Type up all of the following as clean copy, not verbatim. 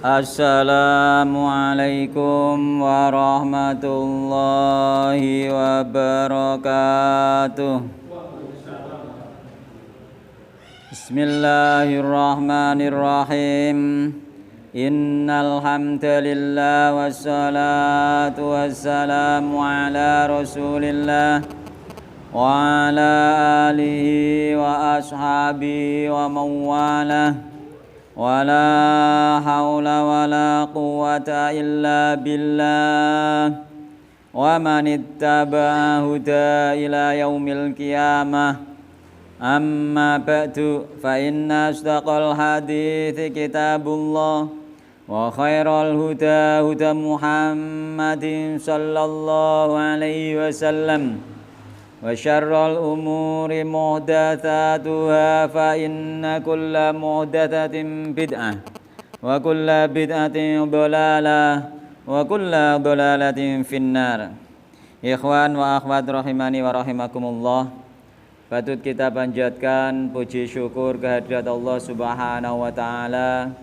Assalamualaikum warahmatullahi wabarakatuh. Bismillahirrahmanirrahim. Innal hamdalillah wassalatu wassalamu ala Rasulillah wa ala alihi wa ashabihi wa mawalah. Wala haula wala quwwata illa billah wa man ittaba'a huda ila yaumil qiyamah. Amma ba'du, fa inna asdaqal hadithi kitabullah wa khairal huda huda Muhammadin sallallahu alaihi wasallam wa syarrul umuri muhdatsatuha fa inna kulla muhdatsatin bid'ah wa kulla bid'atin dhalalah wa kulla dhalalatin finnar. Ikhwan wa akhwat rahimani wa rahimakumullah, patut kita panjatkan puji syukur kehadirat Allah Subhanahu wa taala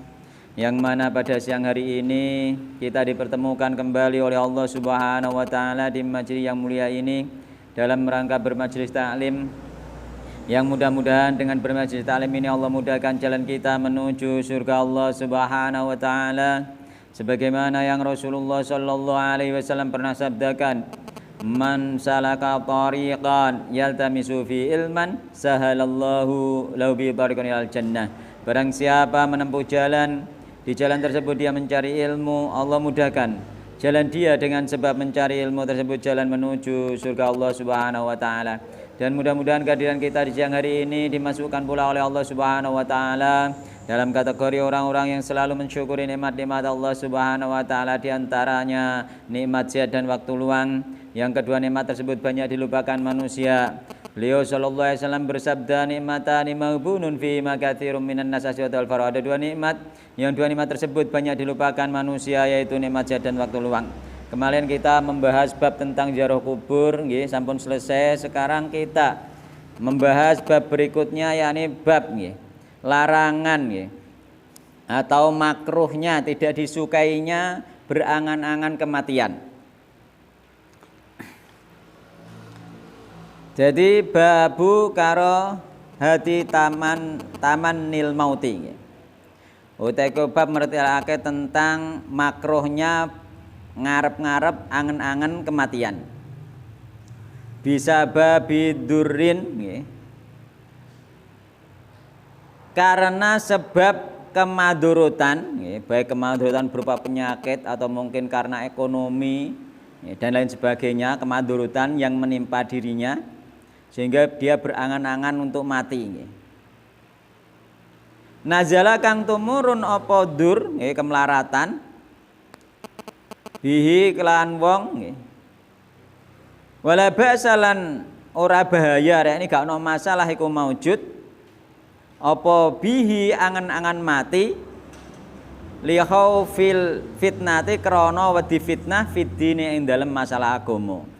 yang mana pada siang hari ini kita dipertemukan kembali oleh Allah Subhanahu wa taala di majelis yang mulia ini dalam rangka bermajelis ta'lim, yang mudah-mudahan dengan bermajelis ta'lim ini Allah mudahkan jalan kita menuju surga Allah Subhanahu wa taala, sebagaimana yang Rasulullah sallallahu alaihi wasallam pernah sabdakan, man salaka tariqan yaltamisu fi ilman sahalallahu lahu bi tariqan ilal jannah. Barang siapa menempuh jalan, di jalan tersebut dia mencari ilmu, Allah mudahkan jalan dia dengan sebab mencari ilmu tersebut jalan menuju surga Allah Subhanahu wa taala. Dan mudah-mudahan kehadiran kita di siang hari ini dimasukkan pula oleh Allah Subhanahu wa taala dalam kategori orang-orang yang selalu mensyukuri nikmat-nikmat Allah Subhanahu wa taala, di antaranya nikmat sehat dan waktu luang. Yang kedua, nikmat tersebut banyak dilupakan manusia. Beliau sallallahu alaihi wasallam bersabda, nikmatani maghbunun fi makatsirum minan nas wal farah. Ada dua nikmat, yang dua nikmat tersebut banyak dilupakan manusia, yaitu nikmat sehat dan waktu luang. Kemarin kita membahas bab tentang ziarah kubur, nggih, sampun selesai. Sekarang kita membahas bab berikutnya, yakni bab nggih, larangan nggih, atau makruhnya, tidak disukainya berangan-angan kematian. Jadi babu karo hati taman nil mauti. Utawa bab mertelake tentang makruhnya ngarep-ngarep angen-angen kematian. Bisa babi durrin, karena sebab kemadurutan, baik kemadurutan berupa penyakit atau mungkin karena ekonomi dan lain sebagainya, kemadurutan yang menimpa dirinya sehingga dia berangan-angan untuk mati. Nazala kang tumurun apa dur, kemelaratan, bihi kelan wong, wala ba'salan ora bahaya, ini gak ono masalah iku maujud apa bihi angan-angan mati, li khaufil fitnati krana wedi fitnah fiddine ing dalem masalah agama.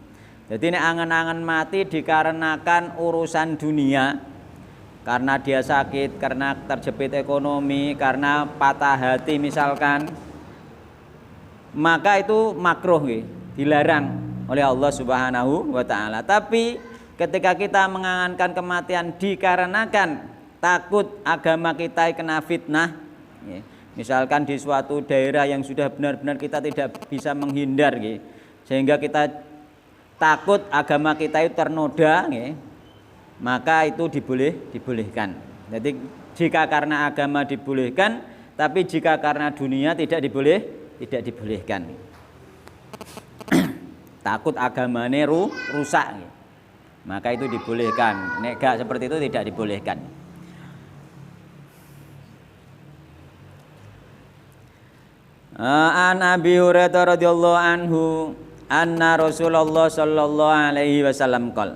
Jadi ini angan-angan mati dikarenakan urusan dunia, karena dia sakit, karena terjepit ekonomi, karena patah hati misalkan, maka itu makruh, dilarang oleh Allah Subhanahu wa taala. Tapi ketika kita mengangankan kematian dikarenakan takut agama kita kena fitnah, misalkan di suatu daerah yang sudah benar-benar kita tidak bisa menghindar, sehingga kita takut agama kita itu ternoda, maka itu dibolehkan. Jadi jika karena agama dibolehkan, tapi jika karena dunia tidak dibolehkan. Takut agamanya rusak, maka itu dibolehkan. Nek gak seperti itu tidak dibolehkan. An Abi Hurairah radhiyallahu anhu anna Rasulullah sallallahu alaihi wasallam qol.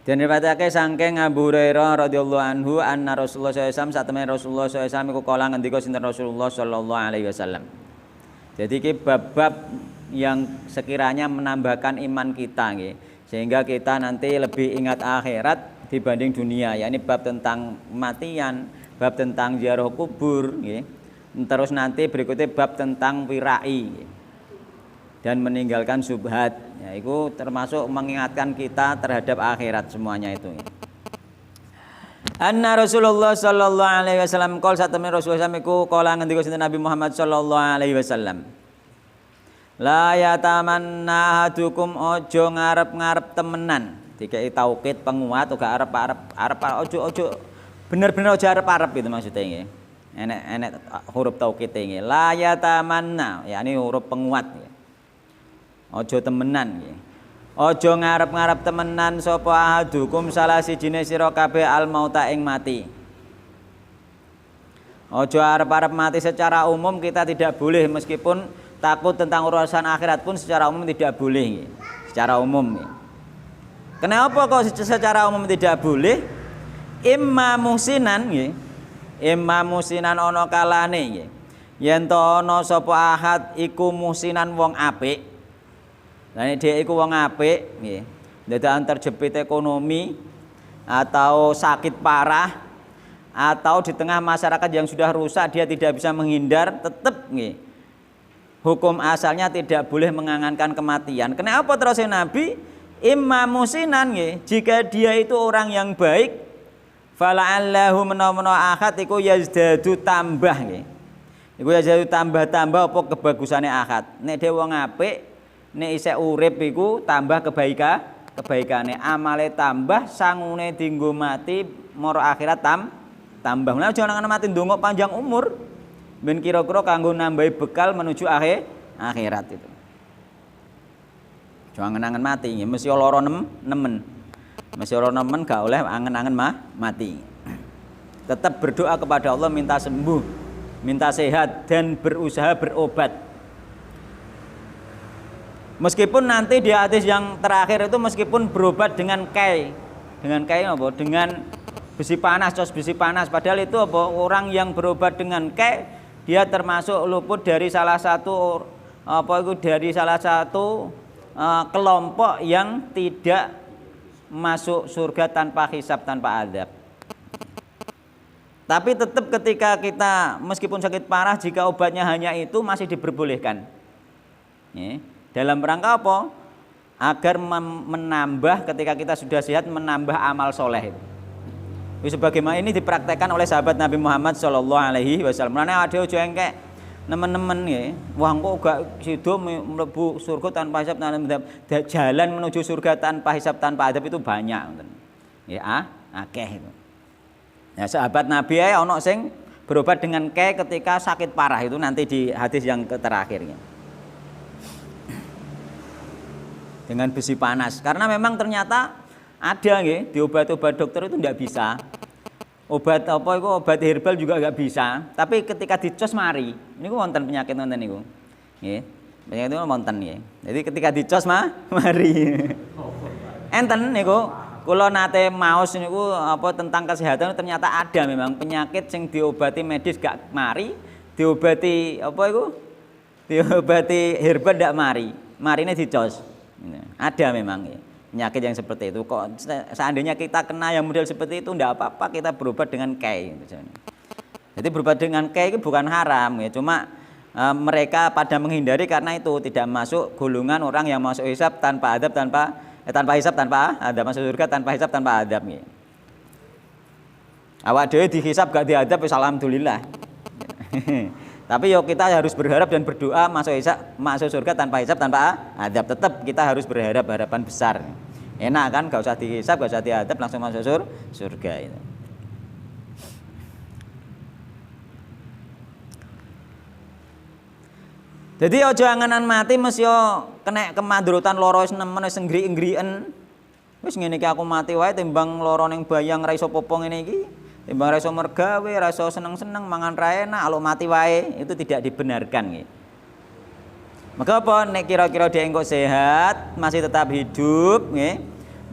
Dan riwayatake saking Abu Hurairah radhiyallahu anhu anna Rasulullah sallallahu alaihi wasallam, satemene Rasulullah sallallahu alaihi wasallam iku kala ngendika sinten Rasulullah sallallahu alaihi wasallam. Jadi iki bab-bab yang sekiranya menambahkan iman kita nggih, sehingga kita nanti lebih ingat akhirat dibanding dunia. Ya, ini bab tentang kematian, bab tentang ziarah kubur nggih. Terus nanti berikutnya bab tentang wirai nggih. Dan meninggalkan syubhat. Ya, itu termasuk mengingatkan kita terhadap akhirat semuanya itu. Anna Rasulullah sallallahu alaihi wasallam qol satamni Rasulullah samiku qala ngendika sinten Nabi Muhammad sallallahu alaihi wasallam. La yatamanna ahadukum ojo ngarep-ngarep temenan. Dikai taukid penguat uga arep ojo bener-bener ojo arep-arep itu maksudnya nggih. Enek huruf taukid nggih. La yatamanna yakni huruf penguat nggih. Ojo temenan nggih. Ojo ngarep-ngarep temenan sapa ahadukum salah sijine sira kabeh al mauta ing mati. Ojo arep-arep mati secara umum kita tidak boleh, meskipun takut tentang urusan akhirat pun secara umum tidak boleh nggih. Secara umum nggih. Kenapa kok secara umum tidak boleh? Imma musinan nggih. Imma musinan ana kalane nggih. Yen to ana sapa ahad iku musinan wong apik. Lah nek dhek iku wong apik nggih, dadakan terjepit ekonomi atau sakit parah atau di tengah masyarakat yang sudah rusak dia tidak bisa menghindar, tetap nggih. Hukum asalnya tidak boleh mengangankan kematian. Kenapa terus Nabi imma musinan nggih, jika dia itu orang yang baik fala'allahu menawa ahad iku yazdadu tambah nggih. Iku yazdadu tambah-tambah apa kebagusane ahad. Nek dhewe wong apik nek isih urip iku tambah kebaikane, amale tambah, sangune dienggo mati mara akhirat tambah. Lah aja nang mati ndonga panjang umur ben kira-kira kanggo nambahi bekal menuju akhirat itu. Jangan angen-angen mati nggih, mesti lara nemen. Mesti lara nemen gak oleh angen-angen mati. Tetap berdoa kepada Allah minta sembuh, minta sehat dan berusaha berobat. Meskipun nanti di hadis yang terakhir itu meskipun berobat dengan kai apa? Dengan besi panas, cos besi panas. Padahal itu apa? Orang yang berobat dengan kai dia termasuk luput dari salah satu kelompok yang tidak masuk surga tanpa hisab, tanpa adab. Tapi tetap ketika kita meskipun sakit parah, jika obatnya hanya itu masih diperbolehkan. Dalam rangka apa? Agar menambah ketika kita sudah sehat, menambah amal soleh. Sebagaimana ini dipraktekkan oleh sahabat Nabi Muhammad Shallallahu Alaihi Wasallam. Mulane ada ojo engkek nemen-nemen ya, wah kok gak sido mlebu surga tanpa hisab tanpa adab. Jalan menuju surga tanpa hisab tanpa adab itu banyak. Ya, akeh itu. Ya, sahabat Nabi ae ono sing berobat dengan ketika sakit parah, itu nanti di hadis yang terakhirnya. Dengan besi panas, karena memang ternyata ada nggih, di obat-obat dokter itu tidak bisa. Obat apa itu, obat herbal juga nggak bisa. Tapi ketika dicos mari, niku wonten penyakit wonten niku. Nggih. Penyakit itu wonten nggih. Jadi ketika dicos mari. Enten niku, kula nate maos niku apa tentang kesehatan, ternyata ada memang penyakit sing diobati medis gak mari, diobati apa itu? Diobati herbal ndak mari. Marine dicos. Ada memang ya, penyakit yang seperti itu. Kok seandainya kita kena yang model seperti itu tidak apa-apa, kita berobat dengan kai. Jadi berobat dengan kai itu bukan haram ya, cuma mereka pada menghindari karena itu tidak masuk golongan orang yang masuk hisab tanpa adab, tanpa hisab tanpa adab, masuk surga tanpa hisab tanpa adab ya. Awak dhewe dihisab gak diadab wis alhamdulillah. Tapi yo kita harus berharap dan berdoa masuk surga tanpa hisab tanpa adab. Tetap kita harus berharap harapan besar. Enak kan, gak usah dihisab, gak usah diadab, langsung masuk surga itu. Jadi aja angenan mati mesti yo kena kemadrutan lara wis nemen wis nggri-nggriken. Wis ngene iki aku mati wae timbang lara ning bayang ra iso popo ngene iki. Timbang ra iso mergawe, ra iso seneng-seneng mangan ra enak, alok mati wae, itu tidak dibenarkan nggih. Maka apa nek kira-kira dia engko sehat, masih tetap hidup nggih,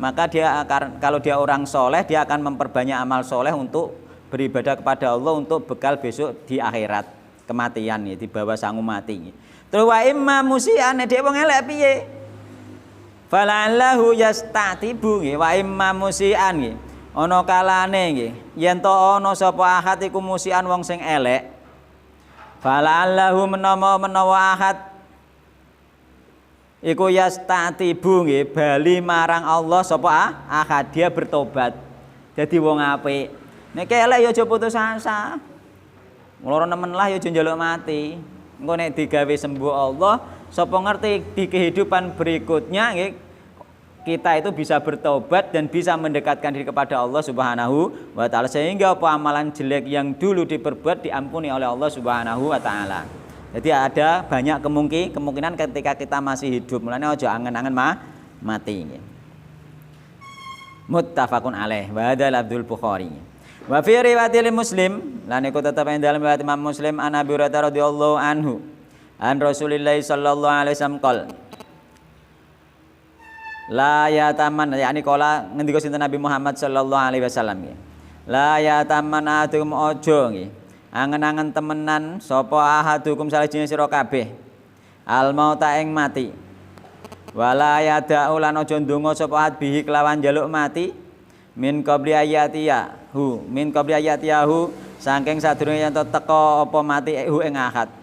maka dia akan, kalau dia orang soleh, dia akan memperbanyak amal soleh untuk beribadah kepada Allah untuk bekal besok di akhirat, kematian nggih, di bawah sangu mati nggih. Terus wa imma musian nek dhek wong elek piye? Fala'allahu yastatibu nggih, wa imma musian nggih. ana kalane nggih yen to ana sapa ahad iku musian wong sing elek fala'allahu menawa ahad iku yastatibu nggih bali marang Allah sapa ahad dia bertobat dadi wong apik nek elek ya aja putus asa muloro nemen lah ya aja njaluk mati engko nek digawe sembuh Allah sapa ngerti di kehidupan berikutnya nggih kita itu bisa bertobat dan bisa mendekatkan diri kepada Allah Subhanahu wa taala sehingga apa amalan jelek yang dulu diperbuat diampuni oleh Allah Subhanahu wa taala. Jadi ada banyak kemungkinan ketika kita masih hidup. Mulane aja angen-angen mati. Muttafaqun alaih wa hadzal Abdul Bukhari. Wa fi riwayatil Muslim lan iku tetep ing dalam riwayat Imam Muslim an Abi Hurairah radhiyallahu anhu an Rasulillah sallallahu alaihi wasallam qol la ya taman yakni kala ngendika sinten Nabi Muhammad sallallahu alaihi wasallam nggih la ya taman ahadukum aja nggih angen-angen temenan sapa ahadukum salajine sira kabeh al mauta ing mati wala yada'u lan aja ndonga sapa ahad bihi kelawan njaluk mati min qabli ayatiyahu saking sadurunge yen teka apa mati hu ing ahad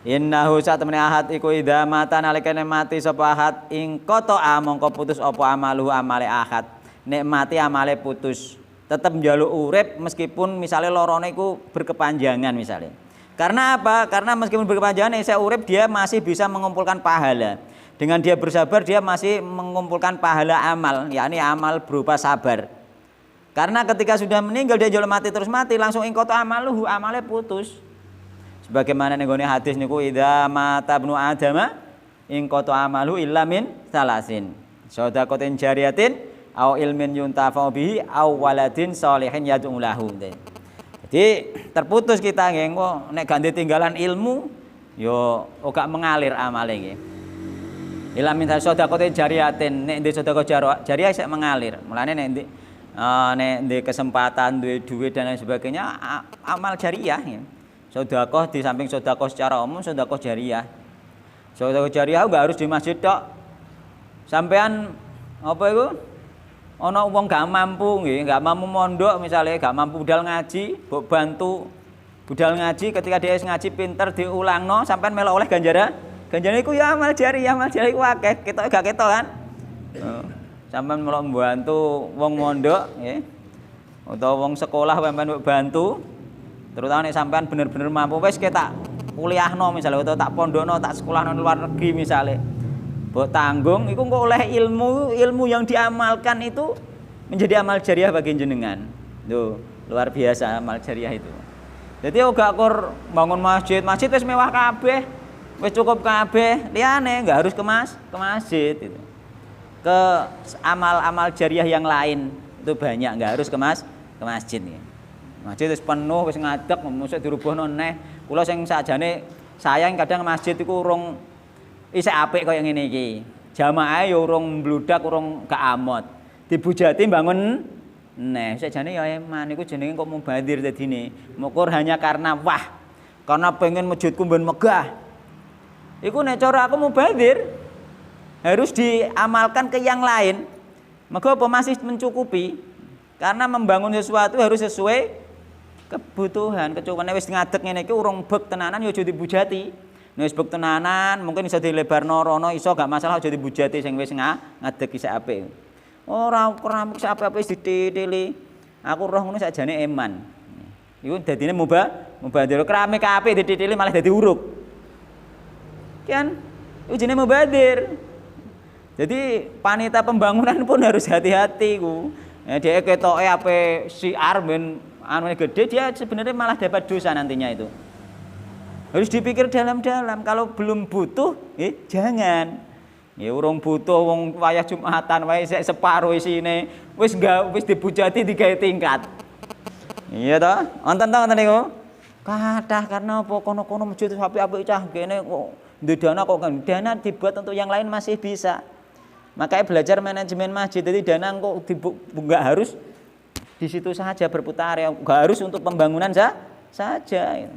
innahu satemene ahad iku idza mata nalikane mati sapa ahad ing qata mongko putus apa amaluhu amale ahad nek mati amale putus tetep njaluk urip meskipun misalnya lorone iku berkepanjangan misalnya karena apa karena meskipun berkepanjangan saya urip dia masih bisa mengumpulkan pahala dengan dia bersabar dia masih mengumpulkan pahala amal yakni amal berupa sabar karena ketika sudah meninggal dia njaluk mati terus mati langsung ing qata amaluhu amale putus. Sebagaimana nenggone hadis niku idza mata ibnu adama in qata amalu illa min salasin shadaqatin jariyatin au ilmin yuntafa'u bihi au waladin sholihin yad'u lahu. Jadi terputus kita nggih nek gak tinggalan ilmu yo ora mengalir amale nggih. Illa min shadaqatin jariyatin nek ndek sedekah jariyah sik mengalir. Mulane nek ndek kesempatan duwe duit dan lain sebagainya amal jariyah nggih. Sedekah di samping sedekah secara umum sedekah jariyah. Sedekah jariyah enggak harus di masjid tok. Sampean apa itu? Ana wong gak mampu nggih, gak mampu mondok misalnya, gak mampu budal ngaji, mbok bantu budal ngaji ketika dia ngaji pinter diulangno sampean melok oleh ganjaran. Ganjaran iku ya amal jariyah iku akeh, ketok gak ketok kan? Sampean melok mbantu wong mondok nggih. Utawa wong sekolah sampean mbok bantu. Terutama nek sampean bener-bener mampu wis ketak kuliahno misalnya atau tak pondokno tak sekolahno luar negeri misalnya mbok tanggung iku kok oleh ilmu yang diamalkan itu menjadi amal jariah bagi jenengan. Tuh, luar biasa amal jariah itu. Jadi gak kur bangun masjid wis mewah kabeh, wis cukup kabeh, liyane enggak harus ke masjid itu. Ke amal-amal jariah yang lain itu banyak, enggak harus ke masjid ya. Masjid wis penuh wis ngadeg mesti dirubahno neh. Kula sing sakjane sayang kadang masjid iku urung isih apik kaya ngene iki. Jamaah ya urung mbludak, urung gak amot. Dibujati bangun neh. Sakjane ya eman iku jenenge kok mubadir dadine. Mukur hanya karena karena pengen masjidku ben megah. Iku nek cara aku mubadir harus diamalkan ke yang lain. Mergo apa masih mencukupi? Karena membangun sesuatu harus sesuai kebutuhan. Kecuali wis ngadeg ngene iki urung bek tenanan ya aja dibujati. Nek wis bek tenanan mungkin iso dilebarno rono iso gak masalah aja dibujati sing wis ngadeg isih apik. Ora keramik sak apik wis dititili. Aku roh ngono sakjane eman. Iku dadine mubadir keramik apik dititili malah dadi uruk. Kan iku jenenge mubadir. Jadi panitia pembangunan pun harus hati-hati ku. Dia ketoke ape siar ben anu gede dia sebenarnya malah dapat dosa nantinya itu. Harus dipikir dalam-dalam. Kalau belum butuh, jangan. Ya urung butuh wong wayah Jumatan wae sik separo isine wis dibujati digawe tingkat. Iya toh? Wonten ta wonten niku? Kathah karena apa kono-kono masjid apik-apik cah kene kok ndek dana kok kan dana dibuat untuk yang lain masih bisa. Makanya belajar manajemen masjid jadi dana kok enggak harus di situ saja berputar ya, enggak harus untuk pembangunan saja.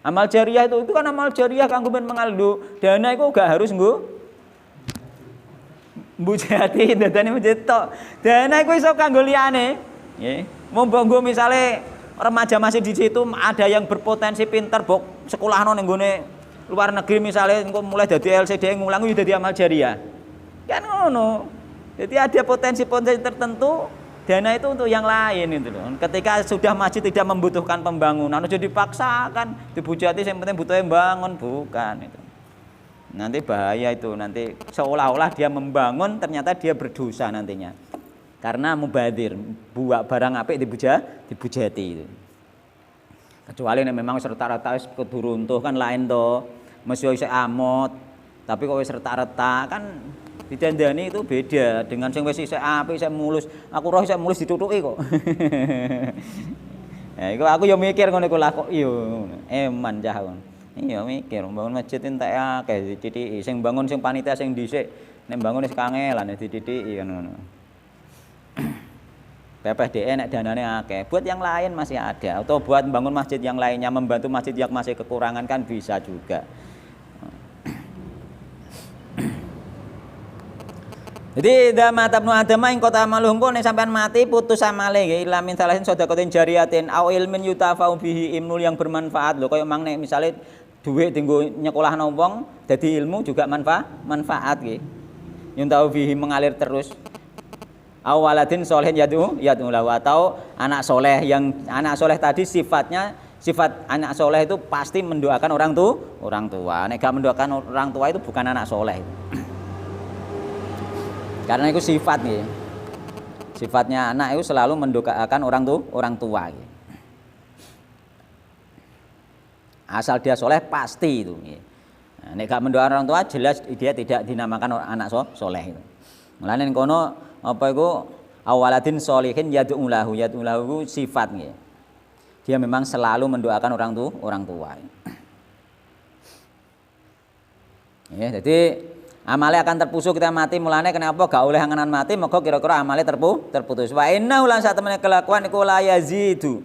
Amal jariah itu kan amal jariah kanggo ben mengaldo. Dana itu enggak harus nggo mbujati dadane masjid tok. Dana iku iso kanggo liyane. Nggih. Monggo misale remaja masih di situ ada yang berpotensi pinter sekolahno ning gone luar negeri misalnya engko mulai dadi LCD ngulang yo dadi amal jariah. Kan ngono. Jadi ada potensi-potensi tertentu dana itu untuk yang lain itu loh. Ketika sudah masjid tidak membutuhkan pembangunan, jadi dipaksakan dibujati yang penting butuhnya bangun, bukan itu. Nanti bahaya itu, nanti seolah-olah dia membangun ternyata dia berdosa nantinya. Karena mubadir, buat barang apik dibujati itu. Kecuali memang serta-rata wis kudu runtuh kan lain to. Mesti isih amot, tapi kok wis reta-reta kan didandani itu beda dengan sing wis isih apik, isih mulus. Aku roh isih mulus ditutuki kok. Ya iku aku yo mikir ngono iku lah kok yo eman cah kon. Iya mikir bangun masjid entek akeh dititiki, sing bangun sing panitia sing dhisik, nek bangun wis kangelan dititiki kan ngono. PPDE nek danane akeh, buat yang lain masih ada atau buat bangun masjid yang lainnya, membantu masjid yang masih kekurangan kan bisa juga. Jadi idza mata ibnu adam ing kota maluh engko nek sampean mati putus amale nggih ila min salahin sedekatin jariyatin au ilmin yutafau bihi ilmu yang bermanfaat lho kaya mang nek misale dhuwit dienggo nyekolahno wong dadi ilmu juga manfaat nggih. Yuntau bihi mengalir terus. Au waladin sholihin yad'u lahu atau anak soleh yang anak soleh tadi sifat anak soleh itu pasti mendoakan orang tua. Nek gak mendoakan orang tua itu bukan anak soleh. Karena itu sifat nih. Sifatnya anak itu selalu mendoakan orang tua. Asal dia soleh pasti itu. Nah, nek gak mendoakan orang tua jelas dia tidak dinamakan anak soleh itu. Mulane kono apa iku awaladin sholihin yad'u lahu sifat nggih. Dia memang selalu mendoakan orang tua. Ya, jadi amale akan terpusuk kita mati mulane kenapa gak oleh anganan mati mergo kira-kira amale terputus. Wa inna ulan satemene kelakuan iku la yazidu.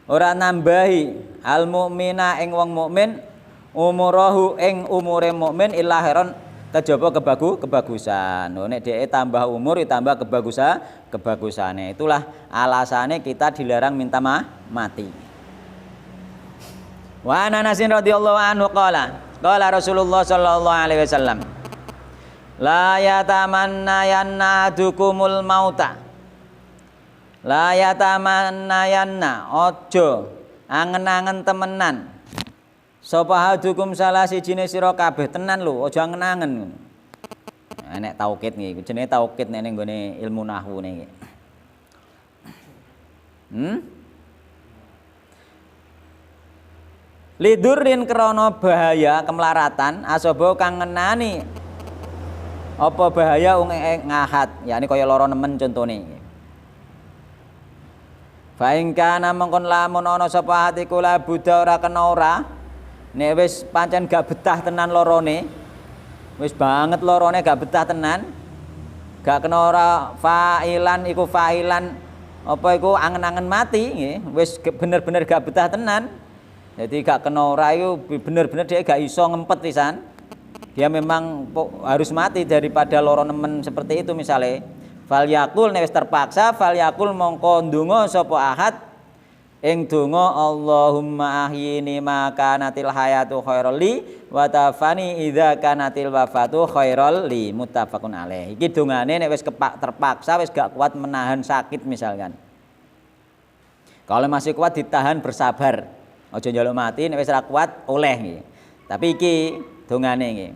Ora nambahi al mukmina ing wong mukmin umurahu ing umure mukmin illa khairon kejaba kebagusan. Nek dhek tambah umur ditambah kebagusane. Itulah alasannya kita dilarang minta mati. Wa Anas radhiyallahu anhu qala Rasulullah sallallahu alaihi wasallam la yatamannayanna adukumul mauta. La yatamannayanna ojo angen-angen temenan. Sapa hadukum salah sijine sira kabeh tenan lho, aja angen-angen. Nek taukid nggih, jenenge taukid nek ning gone ilmu nahwu niki. Lidurrin krana bahaya kemelaratan asaba kang ngenani apa bahaya wong ngahat, yakni kaya lara nemen contone. Fa in kana mengkon lamun ana sapa ati kula buddha ora kena ora nek wis pancen gak betah tenan lorone, wis banget lorone gak betah tenan, gak kena ora fa'ilan iku fa'ilan apa iku angen-angen mati nggih, wis bener-bener gak betah tenan. Jadi gak kena ora iku bener-bener dia gak iso ngempet pisan. Dia memang harus mati daripada loro nemen seperti itu misalnya. Fal yakul nek wis terpaksa fal yakul mongko ndonga sapa ahad ing donga Allahumma ahyini ma kanatil hayatu khairal li wa tafani idza kanatil wafatu khairal li muttafaqun alaih. Iki dongane nek wis terpaksa wis gak kuat menahan sakit misalkan. Kalau masih kuat ditahan bersabar. Aja njaluk mati nek wis ora kuat oleh nggih. Tapi iki dongane nggih.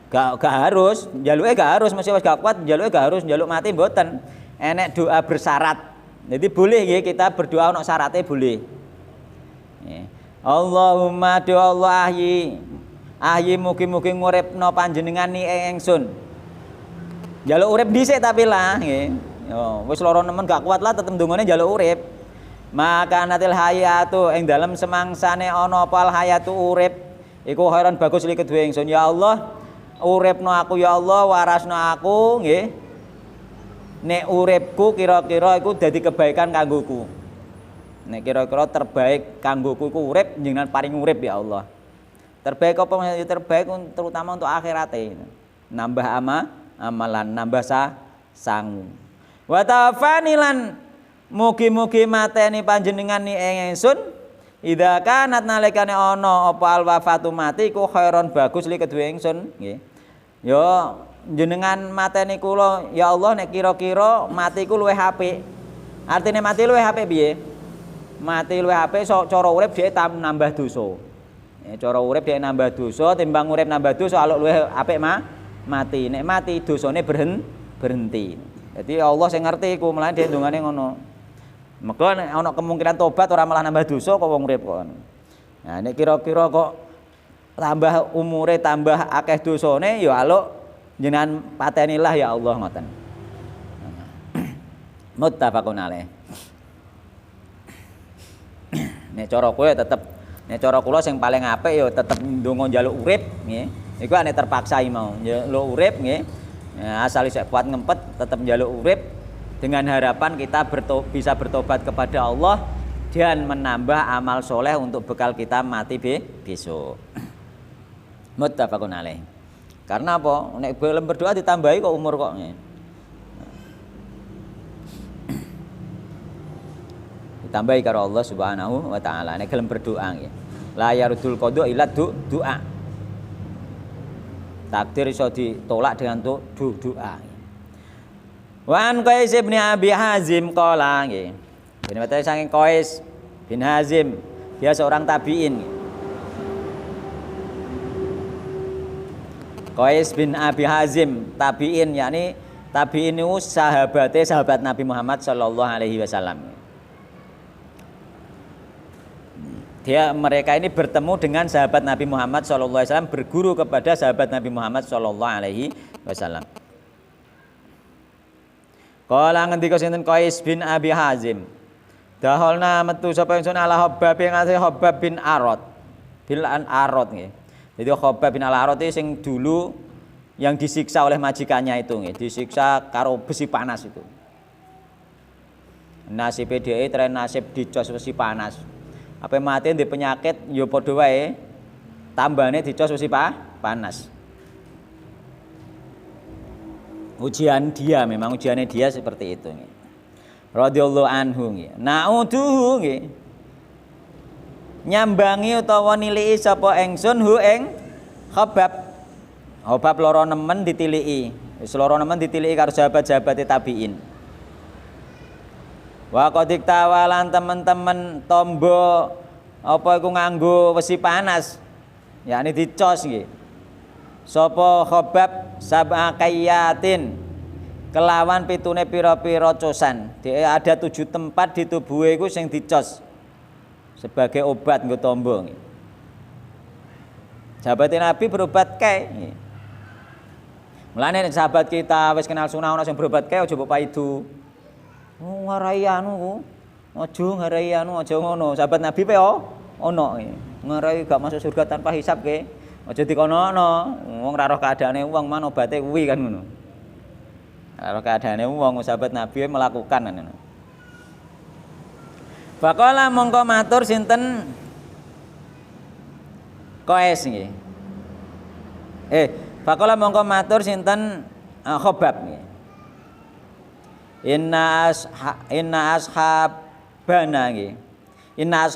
Gak harus, njaluke gak harus mesti wis gak kuat njaluke gak harus njaluk mati mboten. Enek doa bersyarat. Jadi boleh ya kita berdoa ono syaratnya boleh. Allahumma do Allah ahyi mugi-mugi nguripno panjenengan ni ingsun. Njaluk urip dhisik tapi lah nggih. Yo wis lara nemen gak kuat lah tetep ndongane njaluk urip. Maka natil hayatu ing dalem semangsane ana apa hayatu urip iku khairan bagus li kedue ingsun ya Allah uripno aku ya Allah warasno aku nggih. Nek uripku kira-kira iku dadi kebaikan kanggoku. Nek kira-kira terbaik kanggoku iku urip jenengan paring urip ya Allah. Terbaik apa maksudnya terbaik terutama untuk akhirate. Nambah amalan, nambah sangu. Wa tafani lan Mugi-mugi mateni panjenengan ni ingsun idza kanat nalikane ana apa al wafatu mati iku khairon bagus li kedue ingsun nggih. Yo jenengan mateni kula ya Allah nek kira-kira mati ku luwih apik. Artine mati luwih apik piye? Mati luwih apik cara urip dhek nambah dosa. Cara urip dhek nambah dosa timbang urip nambah dosa aluk luwih apik mati. Nek mati dosane berhenti. Jadi Allah sing ngerti iku mulane dhek ndongane ngono. Maka nek ana kemungkinan tobat ora malah nambah dosa kok wong urip kok. Nah nek kira-kira kok tambah umure tambah akeh dosane ya aluk jenengan patenilah ya Allah ngoten. Muttafaqun alaih. Nek cara kowe tetep nek cara kula sing paling apik ya tetep ndonga njaluk urip nggih. Iku nek terpaksa mau njaluk urip nggih. Asal isih kuat ngempet tetep njaluk urip dengan harapan kita bisa bertobat kepada Allah dan menambah amal soleh untuk bekal kita mati besok. Muttafaqun alaih. Karena apa? Nek belum berdoa ditambahi kok umur kok. Ditambahi karo Allah Subhanahu wa taala nek gelem berdoa nggih. La yarudul qada illa doa. Takdir iso ditolak dengan doa. Wa an Qais bin Abi Hazim qala nggih. Dene wete saking Qais bin Hazim, dia seorang tabi'in. Qais bin Abi Hazim, tabi'in yakni tabi'in itu sahabat Nabi Muhammad sallallahu alaihi wasallam. Mereka ini bertemu dengan sahabat Nabi Muhammad sallallahu alaihi wasallam, berguru kepada sahabat Nabi Muhammad sallallahu alaihi wasallam. Kala ngendika sinten Qais bin Abi Hazim. Daholna metu sapa ingsun ala Khabbab ing ate Khabbab bin Arad. Bil Arad nggih. Jadi Khabbab bin Arad itu sing dulu yang disiksa oleh majikannya itu nggih, disiksa karo besi panas itu. Nasib dhewe tren nasib dicos besi panas. Apa mati ndek penyakit ya padha wae tambane dicos besi panas. Ujian dia memang ujiannya dia seperti itu nggih. Radhiyallahu anhu nggih. Na'uduhu nggih. Nyambangi utawa niliki sapa ingsun hu ing Khabbab. Khabbab loro nemen ditiliki. Wis loro nemen ditiliki karo sahabat-sahabate tabi'in. Wa qadik tawalan teman-teman tombo apa iku nganggo wesi panas. Yakni dicos nggih. Sapa Khabbab sab'a kayatin kelawan pitune pira-pira cosan. Ada 7 tempat di tubuhe iku sing dicos sebagai obat nggo tombo nggih. Sahabat Nabi berobat kae nggih. Mulane sahabat kita wis kenal sunah ana sing berobat kae aja mbok paidu. Ngarai anu aja ngarai anu aja ngono. Sahabat Nabi pe ono nggih. Ngarai gak masuk surga tanpa hisab ke. Aja dikono-ono, wong ora roh keadaane wong man obate kuwi kan ngono. Ora roh keadaane wong sahabat Nabi melakukan ngono. Faqala mongko matur sinten Qais nggih. Faqala mongko matur sinten Khabbab nggih. Inna ashabana nggih. Inna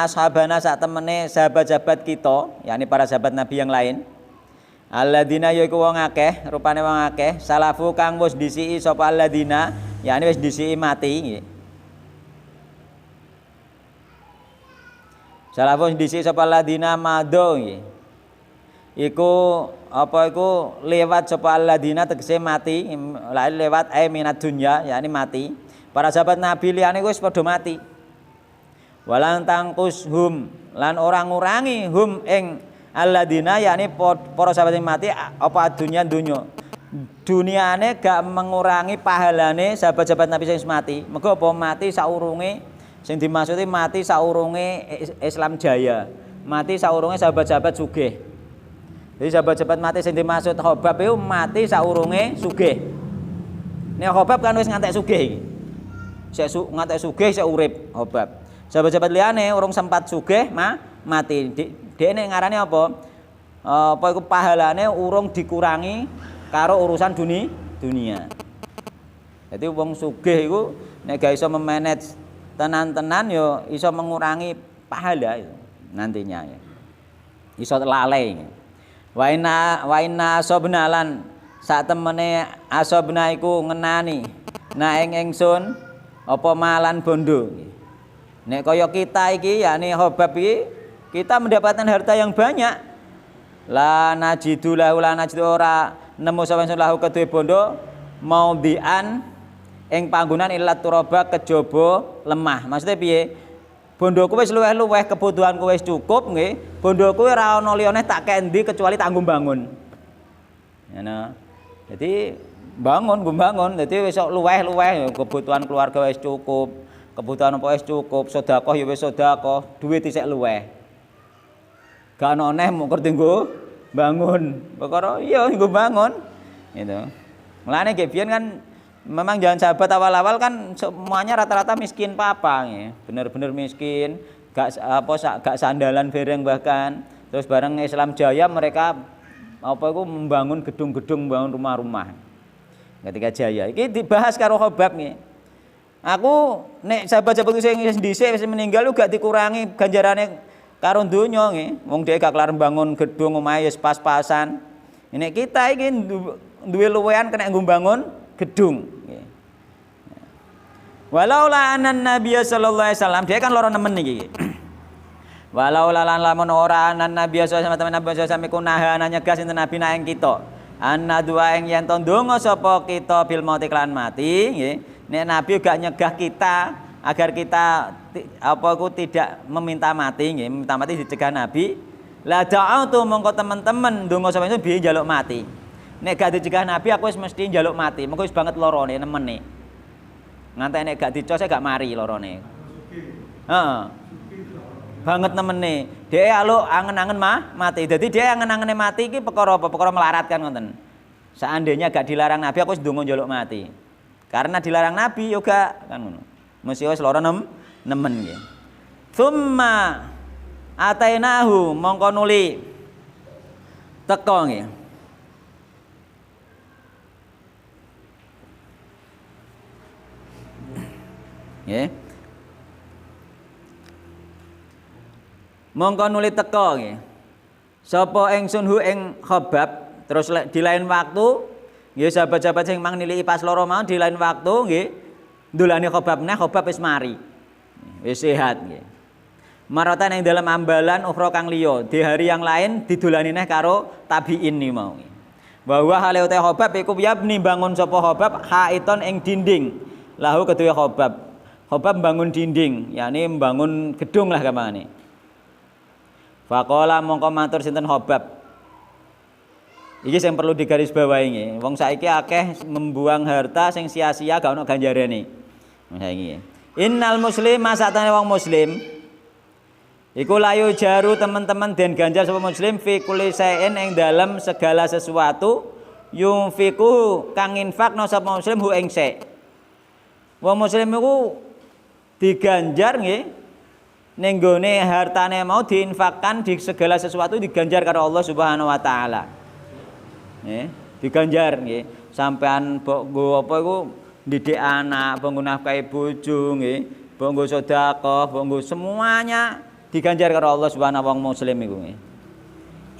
ashabana sak temene sahabat-sahabat kita, yakni para sahabat Nabi yang lain. Alladzina yaiku wong akeh, rupane wong akeh, salafu kang wis disiki sapa alladzina, yakni wis disiki mati nggih. Salafu disiki sapa alladzina madho nggih. Iku apa iku lewat sapa alladzina tegese mati, lewat minad dunya, yakni mati. Para sahabat Nabi liyane wis padha mati. Walang tangkus hum lan orang ngurangi hum ing alladzina yakni para sahabat yang mati apa dunya duniane gak mengurangi pahalane sahabat-sahabat Nabi sing mati. Mergo apa mati saurunge sing dimaksudi mati saurunge Islam jaya, mati saurunge sahabat-sahabat sugih. Jadi sahabat-sahabat mati sing dimaksud Khabbab itu mati saurunge sugih. Nek Khabbab kan wis ngantek sugih iki. Sik ngantek sugih sik urip Khabbab. Sahabat-sahabat liyane urung sempat sugih mati. Dekne ngarane apa? Apa iku pahalane urung dikurangi karo urusan dunia. Jadi wong sugih iku nek gak iso memanage tenan-tenan yo iso mengurangi pahala itu nantinya ya. Iso lalai. Wa inna asobnalan sak temene asobna iku ngenani na ing ingsun apa malan bondo. Nek kaya kita iki yakni Hobab iki kita mendapatkan harta yang banyak. La najidu ora nemu sapa ingsun lahu kedue bondo mau dian ing panggonan ilat turaba kejaba lemah. Maksudnya piye? Bondoku wis luweh-luweh, kebutuhanku wis cukup nggih. Bondoku ora ana liyane tak kendi kecuali tak nggo bangun. Ngono. Jadi bangun. Dadi wis luweh-luweh kebutuhan keluarga wis cukup, kebutuhan apa wis cukup, sedekah ya wis sedekah, duit isih luweh. Gak ana neh mung kerja nggo bangun. Perkara iya nggo bangun. Gitu. Mulane nggih biyen kan memang jangan sahabat awal-awal kan semuanya rata-rata miskin papa ya. Bener-bener miskin, gak sandalan bereng bahkan. Terus bareng Islam Jaya mereka membangun gedung-gedung, membangun rumah-rumah. Ketika Jaya iki dibahas karo Hobab nggih. Aku nek sahabat-sahabatku sing dhisik wis meninggal gak dikurangi ganjarane karo donya nggih. Wong dhek gak kelar bangun gedung omahe wis pas-pasan. Nek kita iki duwe luwehan kena nggo bangun gedung. Walau la anan Nabi sallallahu alaihi wasallam dia kan loro nemen iki. Walau la lan lamun ora anan Nabi sallallahu alaihi wasallam iku nahana nyegah sinten Nabi na ing kita. Anna dua ing yen to ndonga sapa kita bil mauti lan mati nggih. Nek Nabi gak nyegah kita agar kita tidak meminta mati nggih, meminta mati dicegah Nabi. La da'atu mongko teman-teman ndonga sapa itu biye njaluk mati. Nek gak dicegah Nabi aku wis mesti njaluk mati. Mengko wis banget lorone nemene. Nganti nek gak dicos gak mari lorone. Heeh. Banget nemene. Dhek aluk angen-angen mati. Dadi dhek angen-angene mati iki perkara apa? Perkara melarat kan ngoten. Seandainya gak dilarang Nabi aku wis ndonga njaluk mati. Karena dilarang Nabi yo gak kan ngono. Mesti wis lara nemen nggih. Tsumma atainahu mongko nuli teka nggih. Nggih. Mongko nuli teka nggih. Sapa ingsun hu ing Hobab terus di lain waktu nggih sahabat-sahabat sing mang niliki pas loro mau di lain waktu nggih ndolani Hobab neh Hobab wis mari. Wis sehat nggih. Maratan yang dalam ambalan ukhra kang liya di hari yang lain didolani neh karo tabiin ni mau. Bahwa hale uta Hobab iku yabni bangun sapa Hobab haiton ing dinding. Lahu kedue Hobab. Hobab bangun dinding, yakni membangun gedung lah gampangane. Faqala mongko matur sinten Hobab. Iki sing perlu digarisbawahi nggih. Wong saiki akeh membuang harta sing sia-sia gak ono ganjarane. Saiki. Innal muslima satane wong muslim iku layu jaru teman-teman den ganjar sapa muslim fi kulli shay'in ing dalam segala sesuatu yunfiku kang infakna sapa muslim hu ing syai'. Wong muslim iku diganjar nggih ning gone hartane mau diinfakkan di segala sesuatu diganjar karo Allah Subhanahu wa taala. Nggih, diganjar nggih. Sampean nggo apa iku didik anak, mbok nafkahi bojo nggih, mbok nggo sedekah, mbok nggo semuanya diganjar karo Allah Subhanahu wa muslim iku nggih.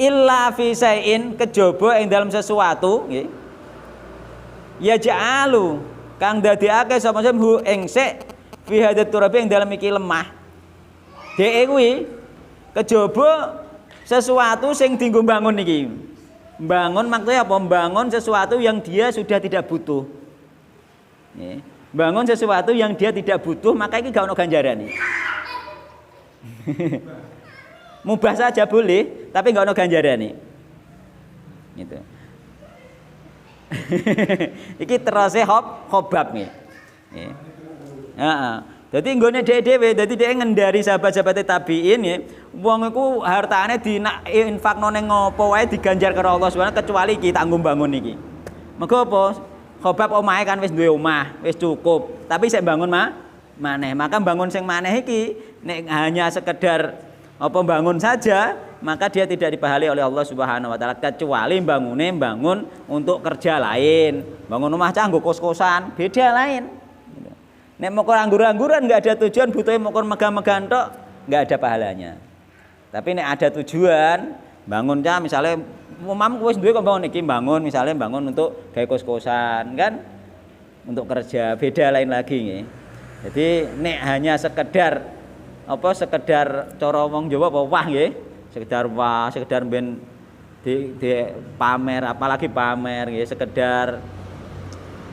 Illa fi syai'in kejaba ing dalam sesuatu nggih. Ya ja'alu kang dadekake sapa muslim hu ing syai' fi hadat turabi yang dalam iki lemah. Dhek kuwi kejaba sesuatu sing dienggo bangun iki. Bangun maksudnya apa? Bangun sesuatu yang dia sudah tidak butuh. Nggih. Bangun sesuatu yang dia tidak butuh, maka iki gak ono ganjarane. Mubah saja boleh, tapi gak ono ganjarane. Gitu. Iki terase Hobab nggih. Nggih. Heeh. Dadi nggone dhek dhewe, dadi dhek ngendari sahabat-sahabat tabi'in nggih. Wong iku hartane diinfakno ning ngopo wae diganjar karo Allah Subhanahu kecuali iki tak nggo bangun iki. Mergo apa? Hobab omahe kan wis duwe omah, wis cukup. Tapi sik bangun maneh. Maka bangun sing maneh iki nek hanya sekedar apa bangun saja, maka dia tidak dipahalai oleh Allah Subhanahu wa taala kecuali bangun untuk kerja lain. Bangun rumah cah nggo kos-kosan, beda lain. Nek mokor anggur-angguran nggak ada tujuan, butuhnya mokor megah-megahan tok, nggak ada pahalanya. Tapi nek ada tujuan, bangunnya misalnya mamam wis duwe kok bangun iki bangun misalnya bangun untuk gawe kos-kosan kan, untuk kerja beda lain lagi nggih. Jadi nek hanya sekedar sekedar cara wong Jawa apa wah nggih, sekedar ben di pamer, apalagi pamer nggih, sekedar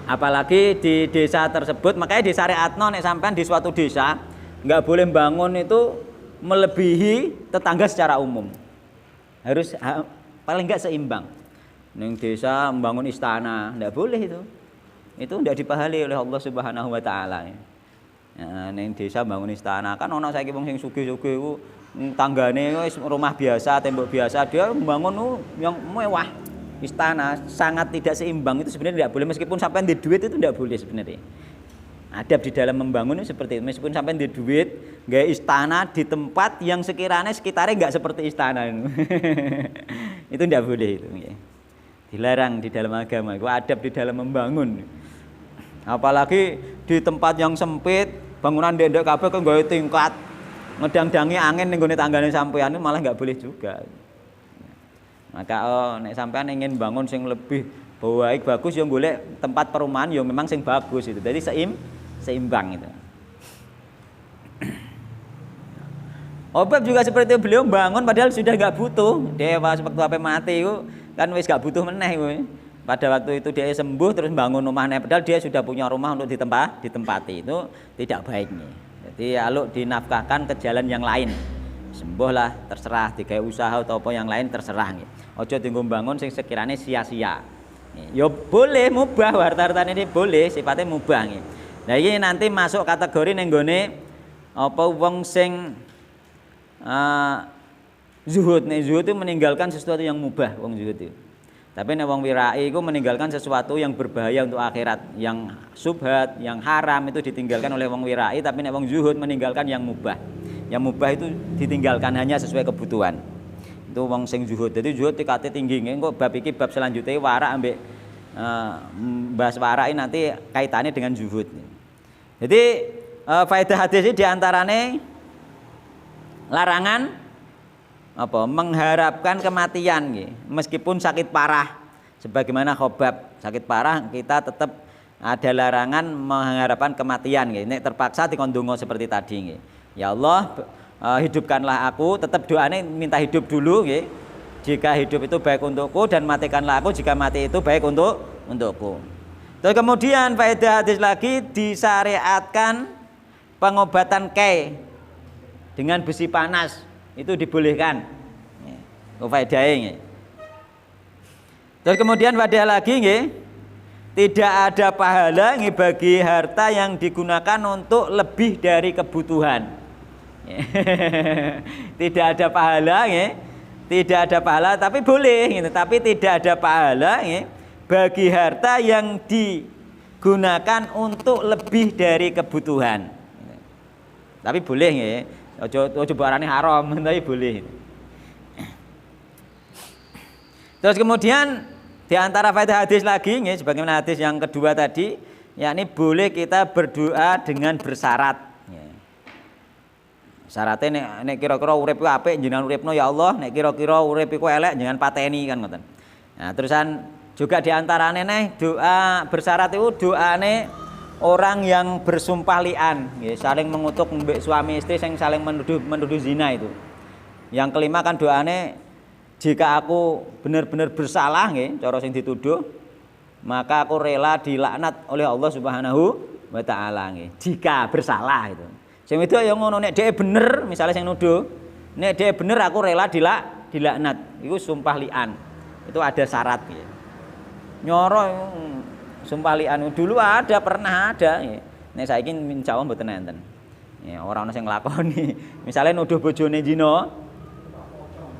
apalagi di desa tersebut. Makanya disyariatno nek sampean di suatu desa nggak boleh bangun itu melebihi tetangga secara umum. Harus paling enggak seimbang. Ning desa membangun istana, enggak boleh itu. Itu enggak dipahali oleh Allah Subhanahu wa taala. Ya, ning desa bangun istana, kan ana saiki wong sing sugih-sugih iku tanggane wis rumah biasa, tembok biasa, dia membangun yang mewah. Istana sangat tidak seimbang. Itu sebenarnya tidak boleh, meskipun sampai di duit itu tidak boleh sebenarnya. Adab di dalam membangun itu seperti itu. Meskipun sampai di duit, gaya istana di tempat yang sekiranya sekitarnya nggak seperti istana. Itu tidak boleh itu. Dilarang di dalam agama. Itu adab di dalam membangun. Apalagi di tempat yang sempit, bangunan ndek kabeh kok gawe tingkat, ngedang-dangi angin ning gone tanggane sampean itu malah nggak boleh juga. Maka nek sampean ingin bangun sing lebih baik bagus yang golek tempat perumahan yang memang sing bagus itu. Jadi seimbang itu. Obab juga seperti itu, beliau bangun padahal sudah nggak butuh. Dia waktu apa mati itu kan wis nggak butuh meneh. Pada waktu itu dia sembuh terus bangun rumahnya, padahal dia sudah punya rumah untuk ditempati. Itu tidak baiknya. Jadi aluk dinafkahkan ke jalan yang lain. Sembuhlah terserah, digawe usaha atau apa yang lain terserah nggih. Aja dienggo bangun sing sekiranya sia-sia. Ya boleh mubah, harta-hartane ini boleh, sifatnya mubah nggih. Nah ini nanti masuk kategori ning gone apa wong sing zuhud. Nek zuhud itu meninggalkan sesuatu yang mubah wong zuhud itu. Tapi nek wong wirai itu meninggalkan sesuatu yang berbahaya untuk akhirat, yang subhat, yang haram itu ditinggalkan oleh wong wirai, tapi nek wong zuhud meninggalkan yang mubah. Yang mubah itu ditinggalkan hanya sesuai kebutuhan. Itu wong sing zuhud. Jadi zuhud tingkate tinggi. Engko bab iki bab selanjutnya warak ambek bahas warak nanti kaitannya dengan zuhud. Jadi faedah hadis ini diantaranya larangan mengharapkan kematian nggih. Meskipun sakit parah sebagaimana khobab sakit parah kita tetap ada larangan mengharapkan kematian nggih. Nek terpaksa dikondongo seperti tadi nggih. Ya Allah, hidupkanlah aku, tetap doanya minta hidup dulu nggih. Jika hidup itu baik untukku dan matikanlah aku jika mati itu baik untukku. Terus kemudian faedah hadis lagi disyariatkan pengobatan dengan besi panas itu dibolehkan. Faedahnya. Terus kemudian faedah lagi nggih, tidak ada pahala nggih bagi harta yang digunakan untuk lebih dari kebutuhan. Tidak ada pahala nggih. Tidak ada pahala tapi boleh gitu. Tapi tidak ada pahala nggih bagi harta yang digunakan untuk lebih dari kebutuhan. Tapi boleh nggih. Ojo barane haram, tapi boleh. Terus kemudian di antara faedah hadis lagi nggih sebagaimana hadis yang kedua tadi, yakni boleh kita berdoa dengan bersyarat. Syaratnya nek kira-kira urip ku apik jenengan uripno ya Allah, nek kira-kira urip iku elek jangan pateni kan ngoten. Nah, terusan juga di antarane doa bersyarat itu doane orang yang bersumpah li'an, nggih, saling mengutuk mbek suami istri yang saling menuduh zina itu. Yang kelima kan doane jika aku benar-benar bersalah nggih, cara sing dituduh, maka aku rela dilaknat oleh Allah Subhanahu wa taala nggih. Jika bersalah itu. Sing wedok ya ngono, nek dhek bener misalnya sing nuduh, nek dhek bener aku rela dilaknat. Iku sumpah li'an. Itu ada syarat nggih. Nyoro sumpah li'an dulu pernah ada nggih. Nek saiki insyaallah mboten enten. Ya ora ana sing nglakoni. Misale nuduh bojone zina,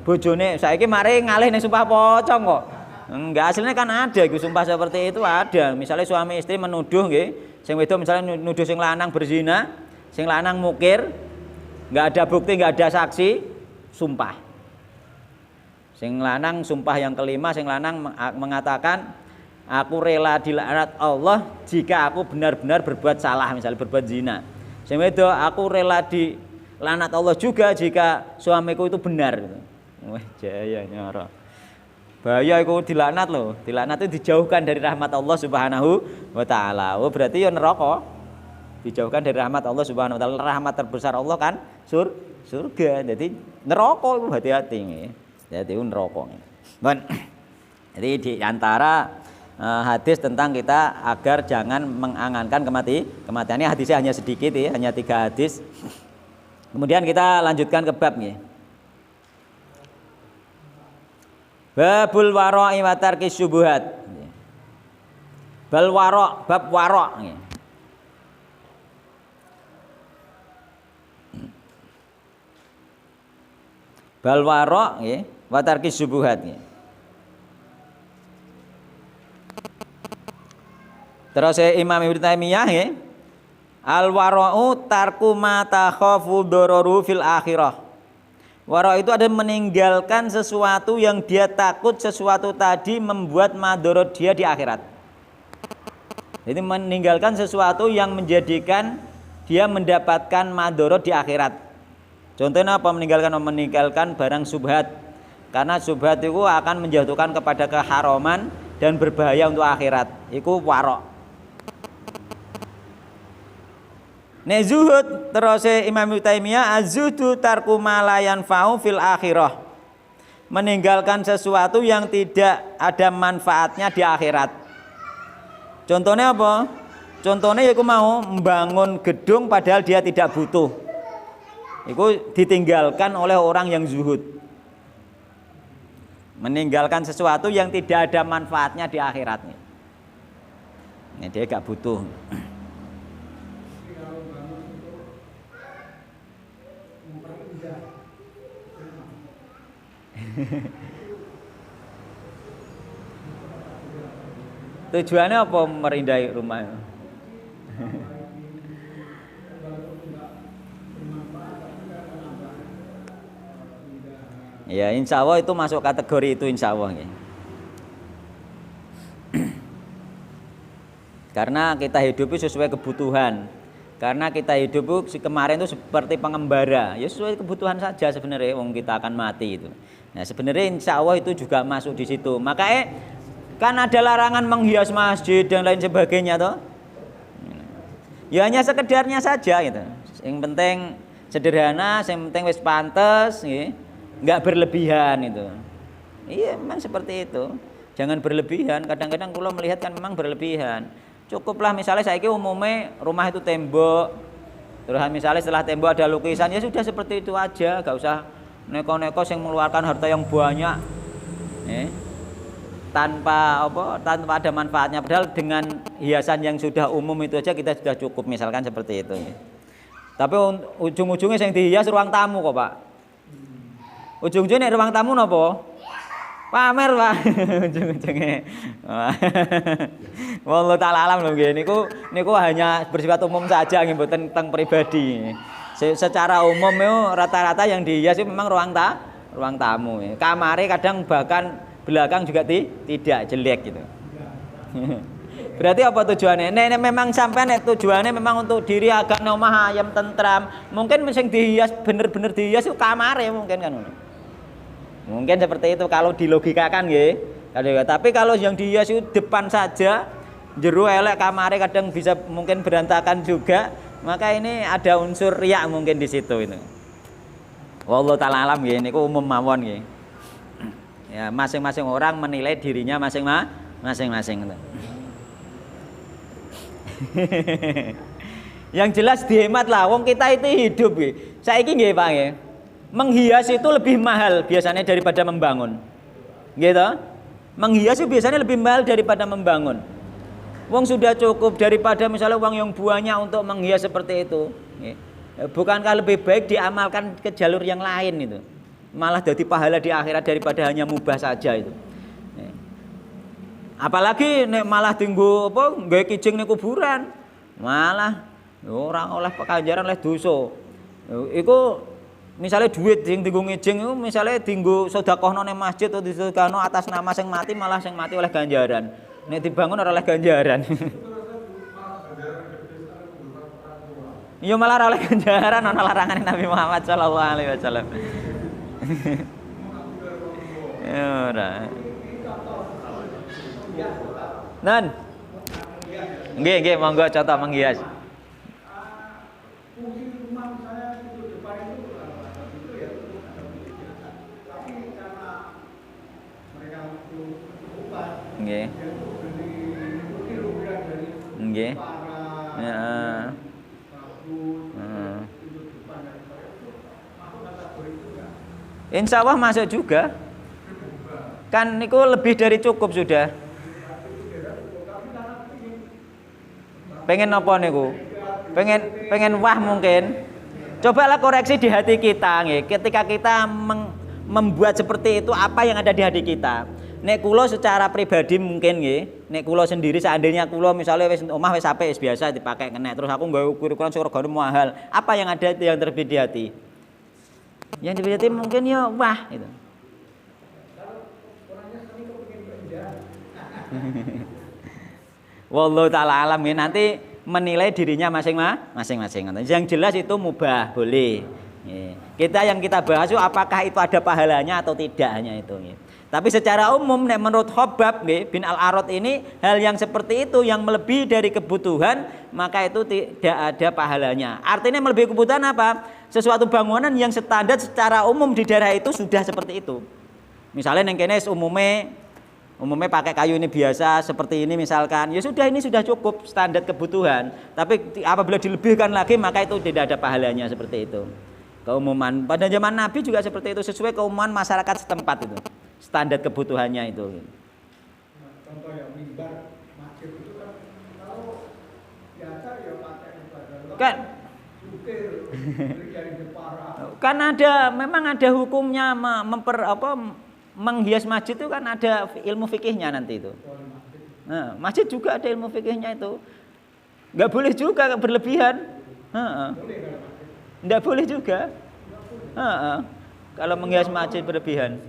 bojone saiki mari ngalih ning sumpah pocong kok. Enggak, aslinya kan ada iku sumpah seperti itu ada. Misalnya suami istri menuduh nggih, sing wedok misalnya nuduh sing lanang berzina, sing lanang mukir, enggak ada bukti, enggak ada saksi, sumpah. Sing lanang sumpah yang kelima, sing lanang mengatakan Aku rela dilaknat Allah jika aku benar-benar berbuat salah, misalnya berbuat zina. Sing wedok aku rela dilaknat Allah juga jika suamiku itu benar. Wah, jaya nyara. Bahaya iku dilaknat loh. Dilaknat itu dijauhkan dari rahmat Allah Subhanahu wa taala. Oh, berarti ya neraka. Dijauhkan dari rahmat Allah Subhanahu wa taala. Rahmat terbesar Allah kan surga. Jadi neraka itu hati-hati nggih. Jadi neraka. Jadi di antara hadis tentang kita agar jangan mengangankan kematian. Ini hadisnya hanya sedikit ya, hanya 3 hadis. Kemudian kita lanjutkan ke bab nih. Babul wara'i wa tarkis syubuhat. Bal wara', bab wara' nih. Bal wara' nggih, wa tarkis syubuhat nih. Terus Imam Ibnu Taimiyah ya, al wara'u tarku ma takhafu dararu fil akhirah. Wara' itu ada meninggalkan sesuatu yang dia takut sesuatu tadi membuat madorot dia di akhirat. Jadi meninggalkan sesuatu yang menjadikan dia mendapatkan madorot di akhirat. Contohnya apa? Meninggalkan barang subhat. Karena subhat itu akan menjatuhkan kepada keharaman dan berbahaya untuk akhirat. Itu wara'. Nek zuhud terus Imam Ibnu Taimiyah az-zuhdu tarku ma la yanfa'u fil akhirah. Meninggalkan sesuatu yang tidak ada manfaatnya di akhirat. Contohnya apa? Contohnya yaiku mau membangun gedung padahal dia tidak butuh. Itu ditinggalkan oleh orang yang zuhud. Meninggalkan sesuatu yang tidak ada manfaatnya di akhiratnya. Ini dia gak butuh. Tujuannya apa merindai rumah? Ya, insya Allah itu masuk kategori itu, insya Allah ya. Karena kita hidup sesuai kebutuhan. Karena kita hidup kemarin itu seperti pengembara, ya sesuai kebutuhan saja sebenarnya, wong kita akan mati itu. Nah sebenarnya insya Allah itu juga masuk di situ. Makanya kan ada larangan menghias masjid dan lain sebagainya toh. Ya hanya sekedarnya saja gitu. Yang penting sederhana, yang penting wis pantes, ya. Nggak berlebihan itu. Iya memang seperti itu. Jangan berlebihan. Kadang-kadang kalau melihat kan memang berlebihan. Cukuplah misalnya saiki umumnya rumah itu tembok, terus misalnya setelah tembok ada lukisan, ya sudah seperti itu aja, gak usah neko-neko yang mengeluarkan harta yang banyak, tanpa ada manfaatnya. Padahal dengan hiasan yang sudah umum itu aja kita sudah cukup, misalkan seperti itu. Tapi ujung-ujungnya yang dihias ruang tamu kok Pak. Ujung-ujungnya ruang tamu nopo? Pamer Pak, ujung-ujungnya. Wallahu taala alam lho nggih. Niku hanya bersifat umum saja nggih, mboten tentang pribadi. Secara umum itu rata-rata yang dihias itu memang ruang tamu. Kamare kadang bahkan belakang juga tidak jelek gitu. Berarti apa tujuannya? Nek memang sampean tujuannya memang untuk diri agak omah ayam tentram. Mungkin sing dihias bener-bener dihias itu kamare mungkin kan. Mungkin seperti itu kalau dilogikakan nggih. Tapi kalau yang dihias itu depan saja, jero elek kamare kadang bisa mungkin berantakan juga, maka ini ada unsur riya mungkin di situ itu. Wallahu taala alam nggih, niku umum mawon nggih. Ya, masing-masing orang menilai dirinya masing-masing. Yang jelas dihemat lah, wong kita itu hidup nggih. Saiki nggih Pak nggih. Menghias itu lebih mahal biasanya daripada membangun. Gitu? Menghias itu biasanya lebih mahal daripada membangun. Wong sudah cukup daripada misalnya uang yang banyak untuk menghias seperti itu. Bukankah lebih baik diamalkan ke jalur yang lain itu? Malah jadi pahala di akhirat daripada hanya mubah saja itu. Apalagi nek malah tinggu apa nggawe kijing ning kuburan. Malah orang oleh pekanjaran oleh dosa. Iku misalnya duit yang tinggu ngijing itu misalnya tinggu sedekahno nang masjid atau disedekahno atas nama sing mati, malah sing mati oleh ganjaran. Nek dibangun ora oleh ganjaran. Iya malah ora oleh ganjaran ana larangan Nabi Muhammad sallallahu alaihi wasallam. Ya ora. Nan. Nggih, monggo contoh menghias. Nggih. Nggih. Heeh. Insya Allah masuk juga. Kan niku lebih dari cukup sudah. Pengen apa niku? Pengen wah mungkin. Cobalah koreksi di hati kita nggih. Ketika kita membuat seperti itu, apa yang ada di hati kita? Nek kula secara pribadi mungkin nggih, nek kula sendiri seandainya kula misalnya wis omah wis apik wis biasa dipakai kena, terus aku nggawe ukuran surgane mahal, apa yang ada yang terbetik di hati? Yang terbetik di hati mungkin ya wah gitu. Wallahu taala alam ya, nanti menilai dirinya masing-masing. Yang jelas itu mubah, boleh. Kita yang kita bahas itu apakah itu ada pahalanya atau tidak, hanya itu. Tapi secara umum menurut Khobab bin Al-Arad ini hal yang seperti itu yang melebihi dari kebutuhan maka itu tidak ada pahalanya. Artinya melebihi kebutuhan apa? Sesuatu bangunan yang standar secara umum di daerah itu sudah seperti itu. Misalnya yang kene umumnya pakai kayu ini biasa seperti ini misalkan, ya sudah ini sudah cukup standar kebutuhan. Tapi apabila dilebihkan lagi maka itu tidak ada pahalanya seperti itu. Keumuman pada zaman Nabi juga seperti itu, sesuai keumuman masyarakat setempat itu. Standar kebutuhannya itu. Nah, contoh yang mimbar masjid itu kan kalau biasa ya pakai kan kan ada memang ada hukumnya menghias masjid itu kan ada ilmu fikihnya nanti itu. Nah, masjid juga ada ilmu fikihnya itu. Enggak boleh juga berlebihan. Enggak boleh juga. Kalau menghias masjid berlebihan.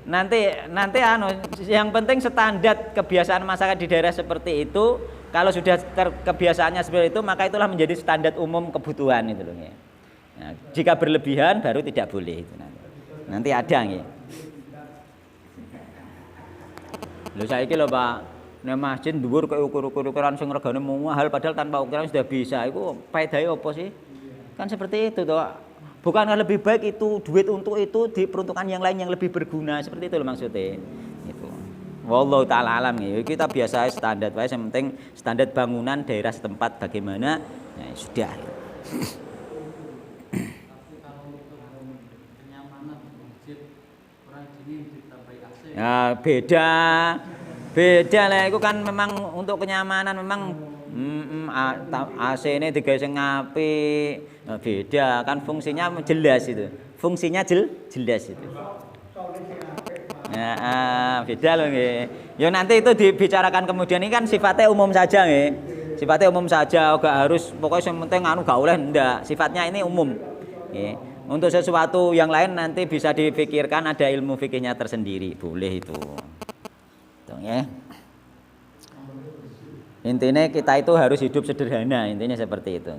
Nanti yang penting standar kebiasaan masyarakat di daerah seperti itu. Kalau sudah kebiasaannya seperti itu maka itulah menjadi standar umum kebutuhan itu loh ya. Nah, jika berlebihan baru tidak boleh itu nanti ada nggih. Lho saiki lho Pak, nek masjid dhuwur kok ukur-ukuran sing regane mahal padahal tanpa ukuran sudah bisa. Iku faedahe apa sih? Kan seperti itu toh. Bukankah lebih baik itu duit untuk itu diperuntukkan yang lain yang lebih berguna, seperti itu loh maksudnya. Itu. Wallahu taala alam ya. Kita biasa standar wae, yang penting standar bangunan daerah setempat bagaimana ya sudah. Ya beda lah itu kan memang untuk kenyamanan memang AC ini digawe sing apik. Nah, beda kan fungsinya jelas itu. Fungsinya jelas itu. Ya, beda loh nggih. Ya nanti itu dibicarakan kemudian, ini kan sifatnya umum saja nggih. Sifatnya umum saja, enggak harus pokoknya yang penting gak oleh ndak. Sifatnya ini umum. Nggih. Untuk sesuatu yang lain nanti bisa dipikirkan, ada ilmu fikihnya tersendiri. Boleh itu. Tuh ya. Intinya kita itu harus hidup sederhana, intinya seperti itu.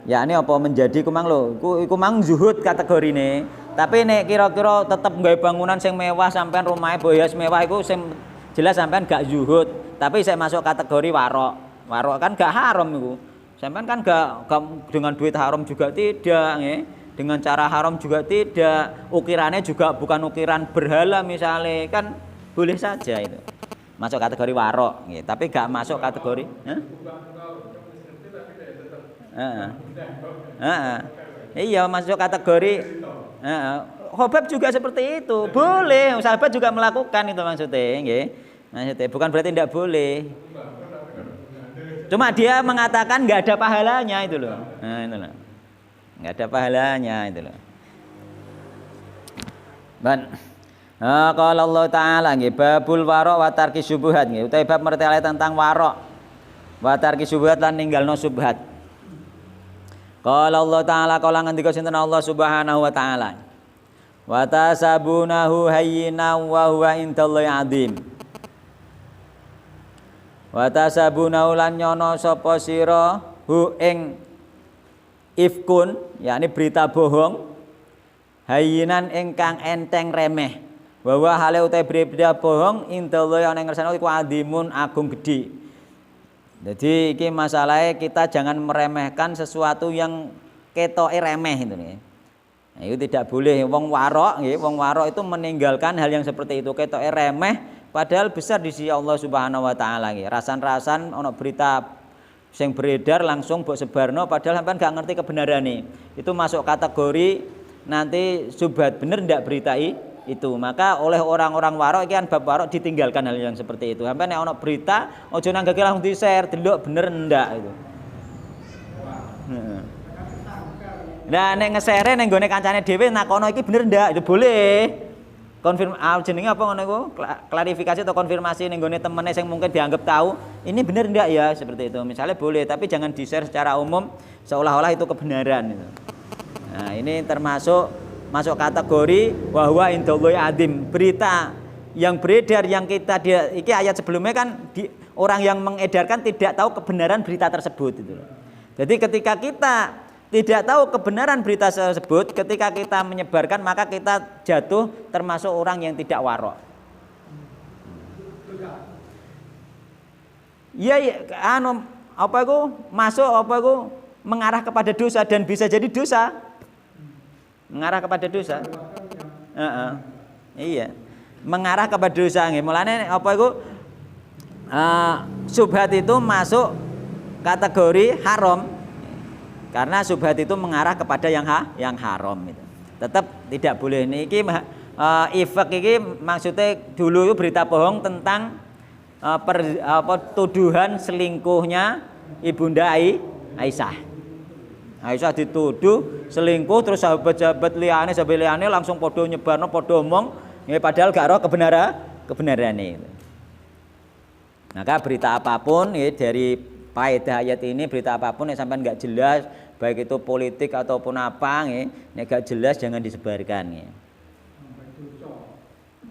Ya ini apa menjadi kumang lho, kumang zuhud kategori ini. Tapi nek kira-kira tetap nggawe bangunan sing mewah sampean rumahnya boyas mewah iku sing jelas sampean gak zuhud, tapi saya masuk kategori warok. Warok kan gak haram iku. Sampean kan gak dengan duit haram juga tidak nggih. Dengan cara haram juga tidak. Ukirannya juga bukan ukiran berhala misalnya, kan boleh saja itu. Masuk kategori warok nggih, tapi gak masuk kategori iya masuk kategori Khobab juga seperti itu. Boleh, sahabat juga melakukan itu maksudnya nggih. Maksudnya bukan berarti tidak boleh. Cuma dia mengatakan enggak ada pahalanya itu loh. Nah, itu loh. Enggak ada pahalanya itu loh. Qala Allah taala nggih babul warok wa tarki syubhat nggih. Utawi bab mertelai tentang warok. Wa tarki syubhat lan ninggalno syubhat. Qala Allah taala kala ngendika sinten Allah Subhanahu wa taala. Wa tasabunahu hayyinan wa huwa indallahi azim. Wa tasabunahu lan nyono sapa sira hu ing ifkun, yakni berita bohong, hayyinan ingkang enteng remeh. Wa huwa hale uta berita bohong indallahi ana ing ngersane iku azimun agung gedhe. Jadi iki masalahnya kita jangan meremehkan sesuatu yang ketoke remeh itu nih. Nah, itu tidak boleh. Wong warok nggih, wong warok itu meninggalkan hal yang seperti itu ketoke remeh padahal besar di sisi Allah Subhanahu wa taala nggih. Rasan-rasan ana berita sing beredar langsung mbok sebarno padahal sampean gak ngerti kebenarane. Itu masuk kategori nanti subhat, bener ndak berita itu. Maka oleh orang-orang warok iki kan bab warok ditinggalkan hal yang seperti itu. Sampai nek ana berita aja nanggake langsung di-share, delok bener ndak itu. Nah nek nge-share ning gone kancane dhewe nakono iki bener ndak, itu boleh. Jenenge apa ngono iku? Klarifikasi atau konfirmasi ning gone temene sing mungkin dianggap tahu, ini bener ndak ya seperti itu. Misalnya boleh, tapi jangan di-share secara umum seolah-olah itu kebenaran itu. Nah, ini termasuk masuk kategori wahwa indallahi azim. Berita yang beredar yang kita iki ayat sebelumnya kan orang yang mengedarkan tidak tahu kebenaran berita tersebut itu. Jadi ketika kita tidak tahu kebenaran berita tersebut, ketika kita menyebarkan maka kita jatuh termasuk orang yang tidak warok. Iya, apa itu masuk apa itu mengarah kepada dosa dan bisa jadi dosa. Mengarah kepada dosa. Iya. Mengarah kepada dosa nggih. Mulane apa iku subhat itu masuk kategori haram. Karena subhat itu mengarah kepada yang haram itu. Tetap tidak boleh. Niki ifak iki maksudnya dulu itu berita bohong tentang tuduhan selingkuhnya Ibunda Aisyah. Aisyah dituduh selingkuh terus sahabat-sahabat liyane langsung podo nyebarno podo omong ya padahal gak ro kebenarane. Maka berita apapun ya dari faedah ayat ini berita apapun yang sampai enggak jelas baik itu politik ataupun apa ya nek gak jelas jangan disebarkan ya.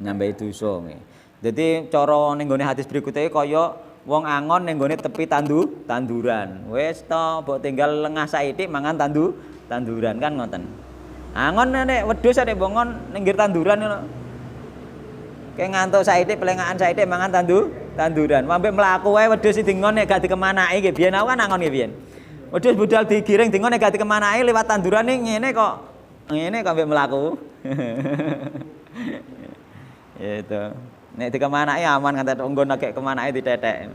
Nambahi dosa ya. Jadi cara ning gone hadis berikutnya kaya wong angon ning gone tepi tanduran. Wis to, mbok tinggal lengah saithik mangan tanduran kan ngoten. Angon nek wedhus nek bongon ning nggir tanduran ngono. Kayak ngantuk saithik pelengakan saithik mangan tanduran. Mambe mlaku wae wedhus dingon nek gak dikemanaki nggih biyen aku kan angon nggih biyen. Wedhus budal digiring dingon nek gak dikemanaki lewat tanduran ning ngene kok mbek mlaku. Itu. Nek dikemanake aman nganti nggon nek kemanake ditetek.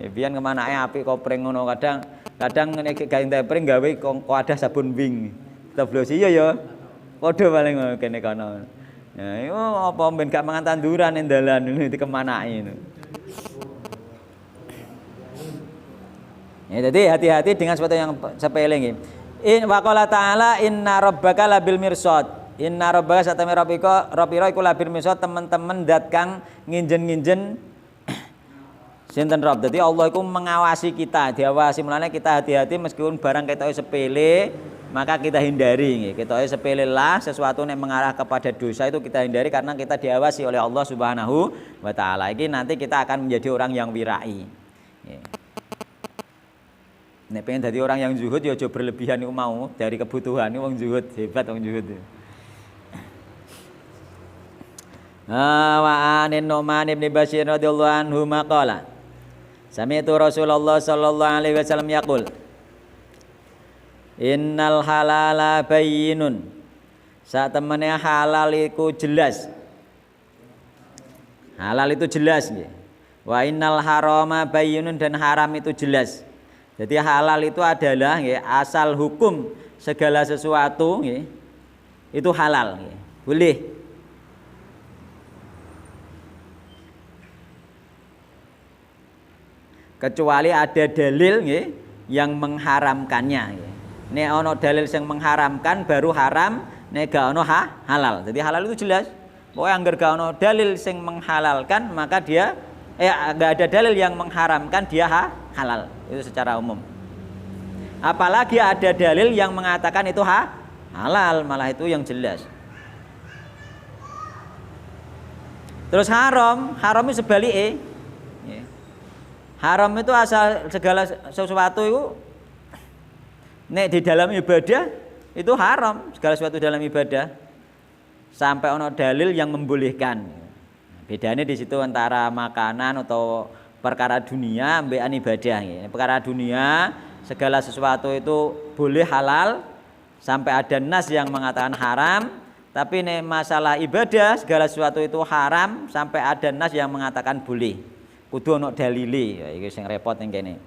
Ya biyen kemanake apik kopring ngono kadang nek gawe tepring gawe wadah sabun wing. Teblosi ya padha paling kene kono. Ya iku apa ben gak mangan tanduran ning dalan dikemanake itu. Ya jadi hati-hati dengan sesuatu yang sepele nggih. Wa qala ta'ala inna rabbaka labil mirsad. Inna rabbaka satame rabbika iku labil mirsad teman-teman zat kang nginjen-nginjen sinten Rabb. Dadi Allah iku mengawasi kita, diawasi mulane kita hati-hati meskipun barang ketoke sepele maka kita hindari nggih. Ketoke sepele lah sesuatu yang mengarah kepada dosa itu kita hindari karena kita diawasi oleh Allah Subhanahu wa taala. Iki nanti kita akan menjadi orang yang wirai. Nggih. Nek pengen jadi orang yang zuhud ya aja berlebihan iku mau dari kebutuhan iku wong zuhud hebat wong zuhud. Wa anin Nu'man ibn Bashir radhiyallahu anhu maqala sami'tu Rasulullah sallallahu alaihi wasallam yaqul innal halala bayyinun sak temene halal iku jelas. Halal itu jelas nggih. Wa innal harama bayyinun dan haram itu jelas. Jadi halal itu adalah nggih asal hukum segala sesuatu nggih itu halal nggih. Boleh. Kecuali ada dalil nggih yang mengharamkannya nggih. Nek ana dalil yang mengharamkan baru haram, nek gak ana halal. Jadi halal itu jelas. Pokoke angger gak ana dalil yang menghalalkan maka dia gak ada dalil yang mengharamkan dia halal. Itu secara umum. Apalagi ada dalil yang mengatakan itu halal, malah itu yang jelas. Terus haram itu sebaliknya. Haram itu asal segala sesuatu itu nek di dalam ibadah itu haram, segala sesuatu dalam ibadah sampai ono dalil yang membolehkan. Bedanya di situ antara makanan atau perkara dunia ambekan ibadah. Perkara dunia segala sesuatu itu boleh halal sampai ada nas yang mengatakan haram, tapi nek masalah ibadah segala sesuatu itu haram sampai ada nas yang mengatakan boleh. Kudu ono dalile, ya iki sing repot ning kene.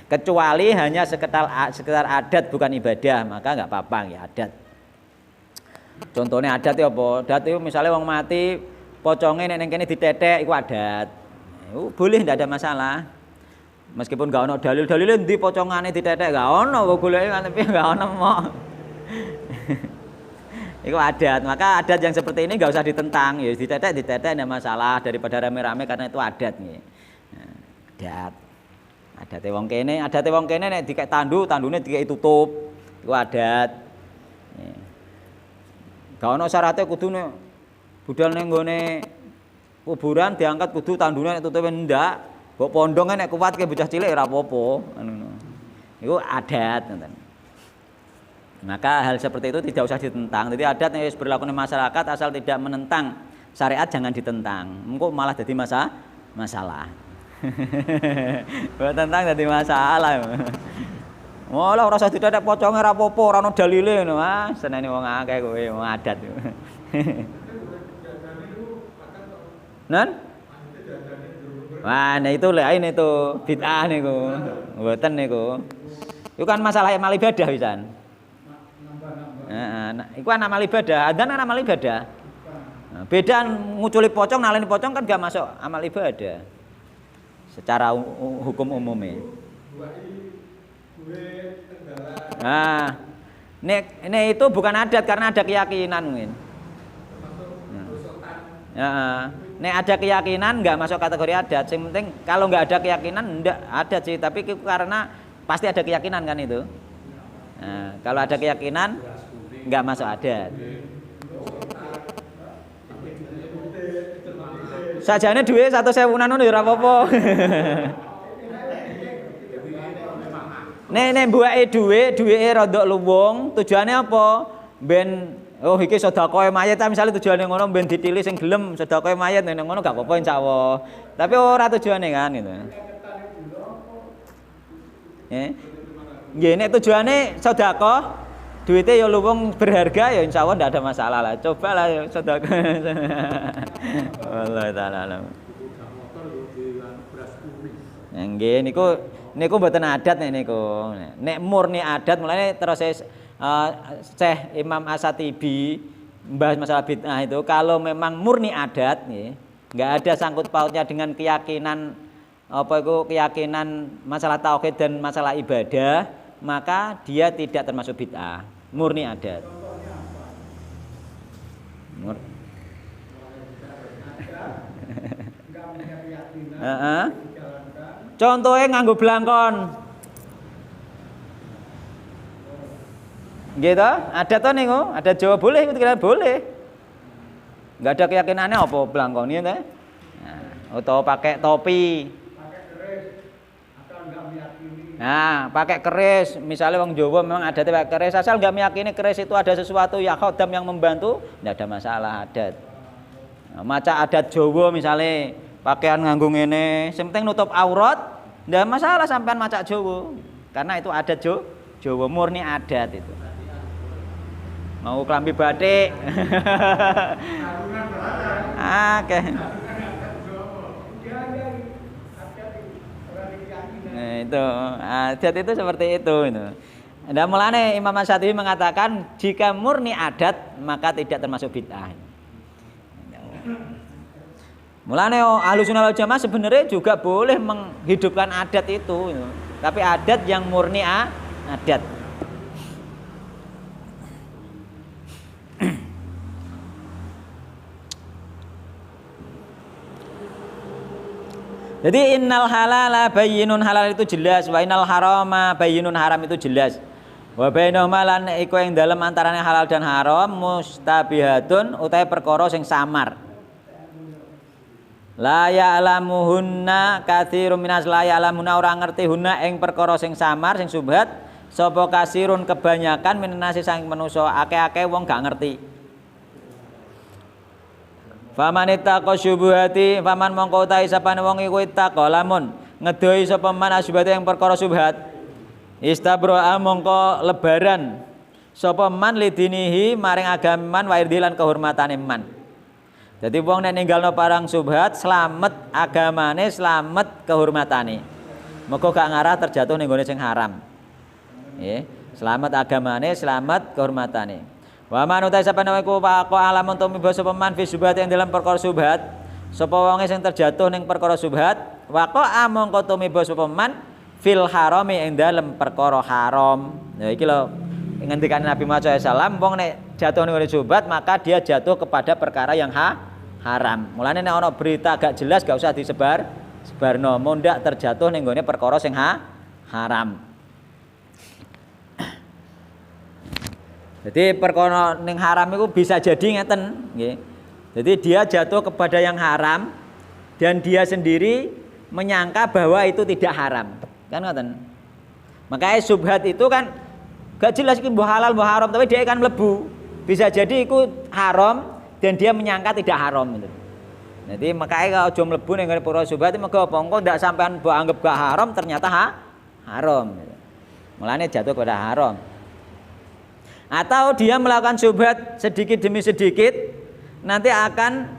Kecuali hanya sekedar adat bukan ibadah, maka enggak apa-apa ya adat. Contohnya adat itu apa? Adat itu misalnya wong mati pocongnya nek kene ditetek iku adat. Boleh ndak ada masalah. Meskipun enggak ono dalil-dalile ndi pocongane ditetek enggak ono, kok goleki tapi enggak ono mok. Itu adat, maka adat yang seperti ini nggak usah ditentang, ya ditetek tidak masalah daripada rame-rame karena itu adat nih. Nah, adat wong kene nek dikek tandune dikek tutup, itu adat. Gak ono syaratnya kudu nek budal ning nggone kuburan diangkat kudu tandune nek tutupe ndak, mbok pondonge nek kuat ke bocah cilik ora apa-apa, ngono. Iku adat ngoten. Maka hal seperti itu tidak usah ditentang. Jadi adat yang berlaku di masyarakat asal tidak menentang syariat jangan ditentang. Engko malah jadi masalah. Buat tentang jadi masalah. Malah ora usah ditetek poconge ora apa-apa, ora ono dalile ngono. Ah, senene wong akeh kowe wong adat. Nan? Wah, nah itu lain itu bid'ah niku. Mboten niku. Itu kan masalah amal ibadah pisan. Nah, itu kan amal ibadah, adzan kan amal ibadah. Nah, beda nguculi pocong, naleni pocong kan gak masuk amal ibadah. Secara hukum umumnya. Nah, ini itu bukan adat karena ada keyakinan mungkin. Nah, nek ada keyakinan nggak masuk kategori adat. Yang penting kalau nggak ada keyakinan ndak adat sih, tapi karena pasti ada keyakinan kan itu. Nah, kalau ada keyakinan nggak masuk adat. Sajane duwe 1.000 ngono ya ora apa-apa. Nek mbuake duweke rodok luwung, tujuane apa? Ben iki sedekah mayit misalnya tujuane ngono ben ditilih sing gelem sedekah mayit ngono gak apa-apa insyaallah. Tapi ora tujuane kan gitu. Nggih nek tujuane sedekah duitnya ya luwung berharga ya insya Allah tidak ada masalah lah. Cobalah ya sedekah. Allah taala alam. Nggih niku mboten adat niku. Nek murni adat mulane terus Syekh Imam As-Satibi membahas masalah bid'ah itu kalau memang murni adat nggih, enggak ada sangkut pautnya dengan keyakinan keyakinan masalah tauhid dan masalah ibadah, maka dia tidak termasuk bid'ah. Murni adat. Contohnya nganggo blangkon. Gitu, ada toh niku, ada Jawa boleh, kira boleh. Enggak ada keyakinannya apa blangkon ini teh. Nah, atau pakai topi. Nah, pakai keris, misalnya wong Jawa memang ada pakai keris, asal nggak meyakini keris itu ada sesuatu ya khodam yang membantu, nggak ada masalah adat. Nah, maca adat Jawa misalnya pakaian nganggo ngene, sing penting nutup aurat, nggak masalah sampean maca Jawa, karena itu adat Jawa murni adat itu. Mau klambi batik, oke. Nah, itu adat itu seperti itu. Dan mulane Imam As-Satibi mengatakan jika murni adat maka tidak termasuk bid'ah. Mulane Ahlussunnah wal Jamaah sebenarnya juga boleh menghidupkan adat itu, tapi adat yang murni adat. Jadi innal halala bayyinun, halal itu jelas, wa innal harama bayyinun, haram itu jelas. Wa bainahuma lan iku ing dalem antarané halal dan haram mustabihatun utahe perkara sing samar. La ya'lamuhunna katsirun minas, la ya'lamuna ora ngerti hunna ing perkara sing samar sing subhat sapa kasirun kebanyakan minanasi saking manusa, akeh-akeh wong gak ngerti. Faman ittaqa syubhati, faman mongko utahe sapane wong iku ittaqa lamun ngedohi sapa man asyubhati yang perkara subhat, istabro'a mongko lebaran sapa man lidinihi maring agama man wa irdilan kehormatane man. Jadi wong nek ninggalno parang subhat slamet agamane, slamet kehormatane. Muga gak ngarah terjatuh ning gone sing haram. Nggih, slamet agamane, slamet kehormatane. Wa man utai sapane iku paqa alamun tumiba sapa man fi subhat yang dalam perkara subhat, sapa wonge sing terjatuh ning perkara subhat, waqa mongko tumiba sapa man fil harami ing dalam perkara haram. Nah iki lho ngendikane Nabi Muhammad SAW, wong nek jatuh ning subhat maka dia jatuh kepada perkara yang haram. Mulane nek ana berita gak jelas gak usah sebarno, mondak terjatuh ning gone perkara sing haram. Jadi perkara ning haram itu bisa jadi ngeten nggih. Jadi dia jatuh kepada yang haram dan dia sendiri menyangka bahwa itu tidak haram. Kan ngoten. Makanya subhat itu kan gak jelas iki mbah halal mbah haram tapi dia kan mlebu. Bisa jadi itu haram dan dia menyangka tidak haram gitu. Jadi makanya kalau aja mlebu ning perkara subhat mergo apa? Engko ndak sampean mbok anggap gak haram ternyata haram gitu. Mulane jatuh kepada haram. Atau dia melakukan subhat sedikit demi sedikit nanti akan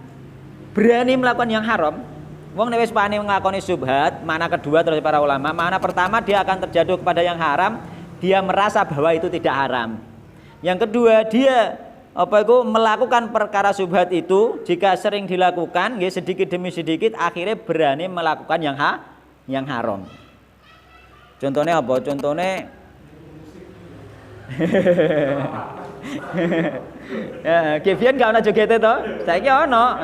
berani melakukan yang haram. Wong nek wis pani nglakoni subhat, mana kedua terus para ulama, mana pertama dia akan terjatuh kepada yang haram, dia merasa bahwa itu tidak haram. Yang kedua, dia melakukan perkara subhat itu jika sering dilakukan, nggih sedikit demi sedikit akhirnya berani melakukan yang haram. Contohnya apa? Contohnya ya, Kevian gak ana joget to? Saiki ana.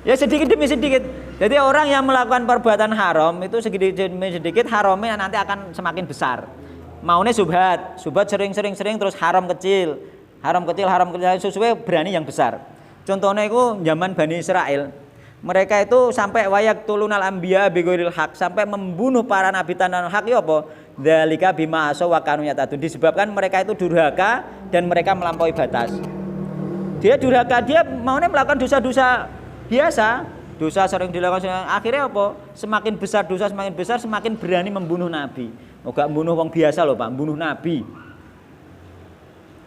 Ya sedikit demi sedikit. Jadi orang yang melakukan perbuatan haram itu sedikit demi sedikit haramnya nanti akan semakin besar. Maunya subhat sering terus haram kecil sesuai berani yang besar. Contohnya itu zaman Bani Israel. Mereka itu sampai wayak tulunal anbiya bighairil haq, sampai membunuh para nabi tanpa hak. Ya apa? Dzalika bima asaw wa kanu yatadun, disebabkan mereka itu durhaka dan mereka melampaui batas. Dia durhaka, dia maunya melakukan dosa-dosa biasa, dosa sering dilakukan, akhirnya apa? Semakin besar dosa semakin besar, semakin berani membunuh nabi. Enggak membunuh wong biasa loh Pak, membunuh nabi.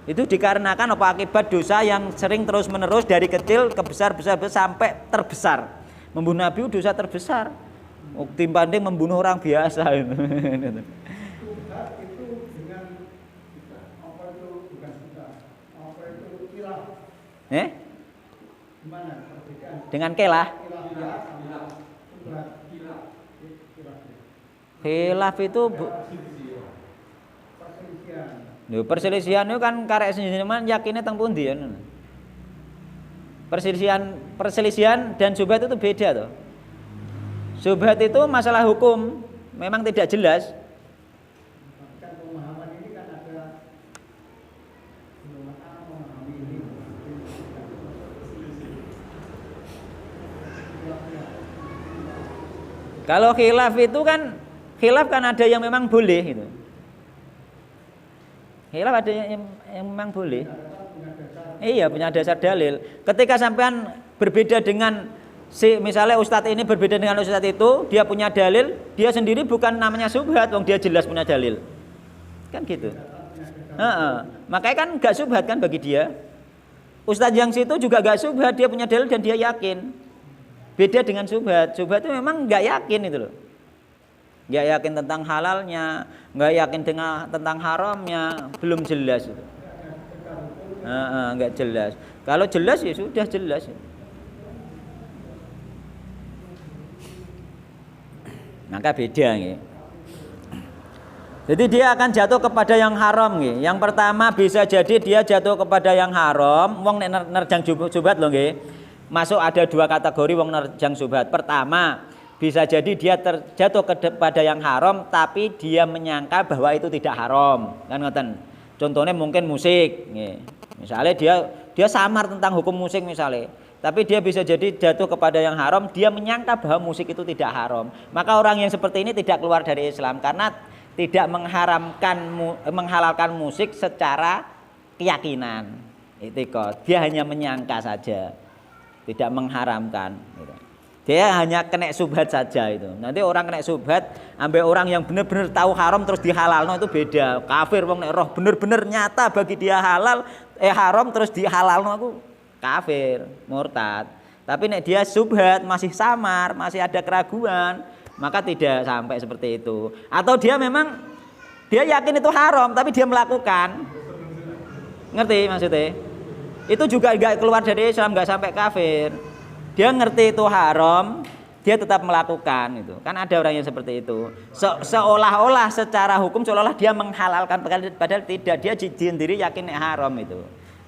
Itu dikarenakan apa? Akibat dosa yang sering terus-menerus dari kecil ke besar sampai terbesar. Membunuh nabi itu dosa terbesar. Timbanding membunuh orang biasa itu. Subhat itu dengan apa itu bukan subhat, apa itu kilah. Gimana perbedaan? Dengan kelah. Khilaf itu perselisihan itu kan karek sendirian yakinnya teng pundi ya. Perselisihan dan subhat itu beda toh. Subhat itu masalah hukum, memang tidak jelas. Kan pemahaman ini kan ada memahami ini. Kalau khilaf itu kan ada yang memang boleh gitu. Khilaf ada yang memang boleh. Iya, punya dasar dalil. Ketika sampean berbeda dengan misalnya ustadz ini berbeda dengan ustadz itu, dia punya dalil, dia sendiri bukan namanya subhat, wong dia jelas punya dalil. Kan gitu. Makanya kan gak subhat kan bagi dia. Ustadz yang situ juga gak subhat, dia punya dalil dan dia yakin. Beda dengan subhat. Subhat itu memang gak yakin itu loh. Gak yakin tentang halalnya, gak yakin tentang haramnya, belum jelas itu. Gak jelas. Kalau jelas ya sudah jelas. Maka beda nggih. Jadi dia akan jatuh kepada yang haram nggih. Yang pertama bisa jadi dia jatuh kepada yang haram, wong nek nerjang subhat lho nggih. masuk ada dua kategori wong nerjang subhat. Pertama, bisa jadi dia terjatuh kepada yang haram tapi dia menyangka bahwa itu tidak haram, kan ngoten. Contohnya mungkin musik, misalnya dia samar tentang hukum musik misalnya, tapi dia bisa jadi jatuh kepada yang haram, dia menyangka bahwa musik itu tidak haram. Maka orang yang seperti ini tidak keluar dari Islam karena tidak menghalalkan musik secara keyakinan, itikad. Dia hanya menyangka saja, tidak mengharamkan. Dia hanya kena subhat saja itu. Nanti orang kena subhat, ambil orang yang benar-benar tahu haram terus dihalalno itu beda. Kafir wong nek roh benar-benar nyata bagi dia haram terus dihalalno aku kafir, murtad. Tapi nek dia subhat masih samar, masih ada keraguan, maka tidak sampai seperti itu. Atau dia memang dia yakin itu haram tapi dia melakukan. Ngerti maksudnya? Itu juga enggak keluar dari Islam, enggak sampai kafir. Dia ngerti itu haram, dia tetap melakukan itu. Kan ada orang yang seperti itu. Seolah-olah secara hukum seolah-olah dia menghalalkan padahal tidak, dia sendiri yakin haram itu.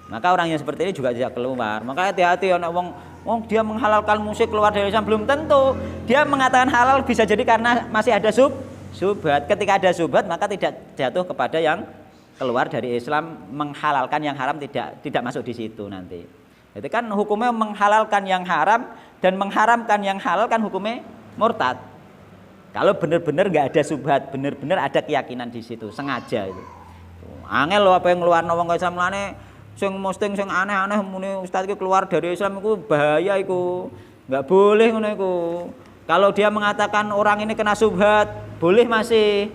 Maka orang yang seperti ini juga tidak keluar. Maka hati-hati ana wong dia menghalalkan musik keluar dari Islam, belum tentu. Dia mengatakan halal bisa jadi karena masih ada subhat. Ketika ada subhat maka tidak jatuh kepada yang keluar dari Islam, menghalalkan yang haram tidak masuk di situ nanti. Jadi kan hukumnya menghalalkan yang haram dan mengharamkan yang halal kan hukumnya murtad. Kalau benar-benar nggak ada subhat, benar-benar ada keyakinan di situ, sengaja itu. Angel loh apa yang keluar wong Islam lane, sing posting sing aneh-aneh muni ustaz iki keluar dari Islam iku bahaya iku. Nggak boleh ngono iku. Kalau dia mengatakan orang ini kena subhat, boleh masih.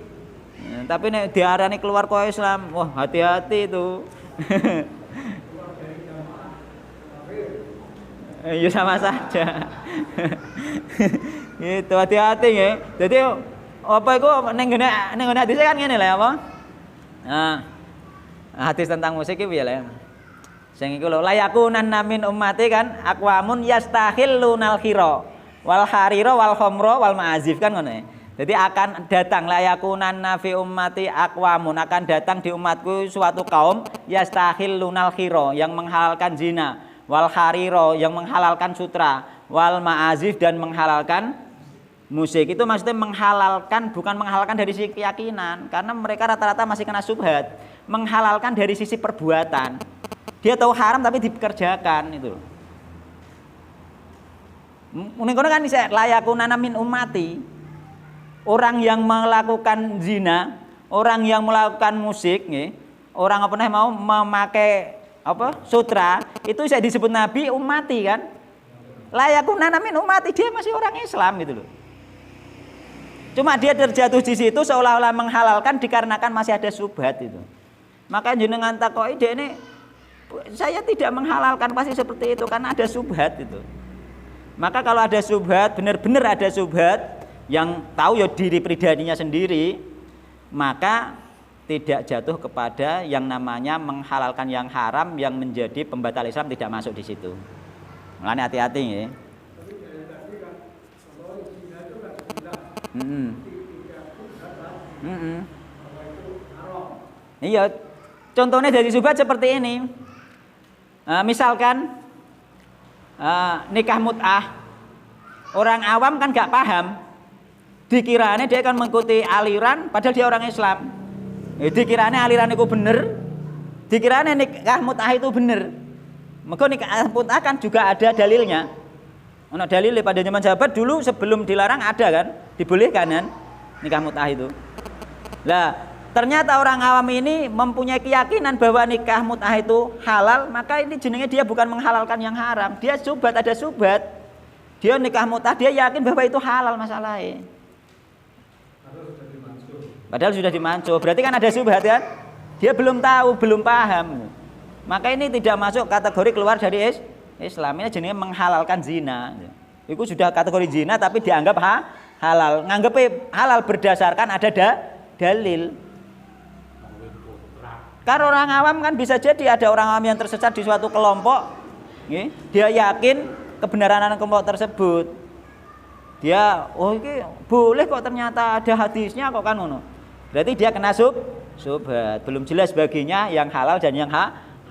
Tapi nek diarani keluar kok Islam, wah hati-hati itu. Ya sama saja. Itu hati-hati ya. Jadi apa itu ning ngene hadis kan ngene lho apa? Nah, hadis tentang musik iki piye lho. Sing iku lho layakunan min ummati kan aqwamun yastahillunal khira wal harira wal khamra wal ma'azif kan ngono. Jadi akan datang layakunan fi ummati aqwamun, akan datang di umatku suatu kaum yastahillunal khira yang menghalalkan zina, wal hariro yang menghalalkan sutra, wal ma'azif dan menghalalkan musik. Itu maksudnya menghalalkan, bukan menghalalkan dari sisi keyakinan, karena mereka rata-rata masih kena subhat. Menghalalkan dari sisi perbuatan. Dia tahu haram tapi dikerjakan itu. Mungkin kan layakunana min ummati. Orang yang melakukan zina, orang yang melakukan musik, orang apa namanya mau memakai sutra, itu saya disebut Nabi ummati kan. Layakunana min ummati, dia masih orang Islam gitu loh. Cuma dia terjatuh di situ seolah-olah menghalalkan dikarenakan masih ada subhat itu. Maka jenengan takoki ini saya tidak menghalalkan pasti seperti itu karena ada subhat itu. Maka kalau ada subhat, benar-benar ada subhat yang tahu ya diri pribadinya sendiri, maka tidak jatuh kepada yang namanya menghalalkan yang haram yang menjadi pembatal Islam, tidak masuk di situ. Makanya hati-hati ya. Iya, contohnya dari subhat seperti ini. Misalkan nikah mut'ah, orang awam kan gak paham, dikiranya dia akan mengikuti aliran padahal dia orang Islam. Dikiranya aliran itu bener, dikiranya nikah mut'ah itu bener. Maka nikah mut'ah kan juga ada dalilnya. Ono dalil pada zaman sahabat dulu sebelum dilarang ada kan, dibolehkan kan nikah mut'ah itu. Lah, ternyata orang awam ini mempunyai keyakinan bahwa nikah mut'ah itu halal, maka ini jenenge dia bukan menghalalkan yang haram, dia subhat, ada subhat. Dia nikah mut'ah, dia yakin bahwa itu halal masalahnya. Padahal sudah dimansuh, berarti kan ada subhat kan? Dia belum tahu, belum paham. Maka ini tidak masuk kategori keluar dari Islam. Ini jenisnya menghalalkan zina. Itu sudah kategori zina tapi dianggap halal. Nganggep halal berdasarkan ada dalil. Karena orang awam kan bisa jadi ada orang awam yang tersesat di suatu kelompok, dia yakin kebenaran kelompok tersebut. Dia, oh ini boleh kok, ternyata ada hadisnya kok kan ngono. Berarti dia kena subhat, belum jelas baginya yang halal dan yang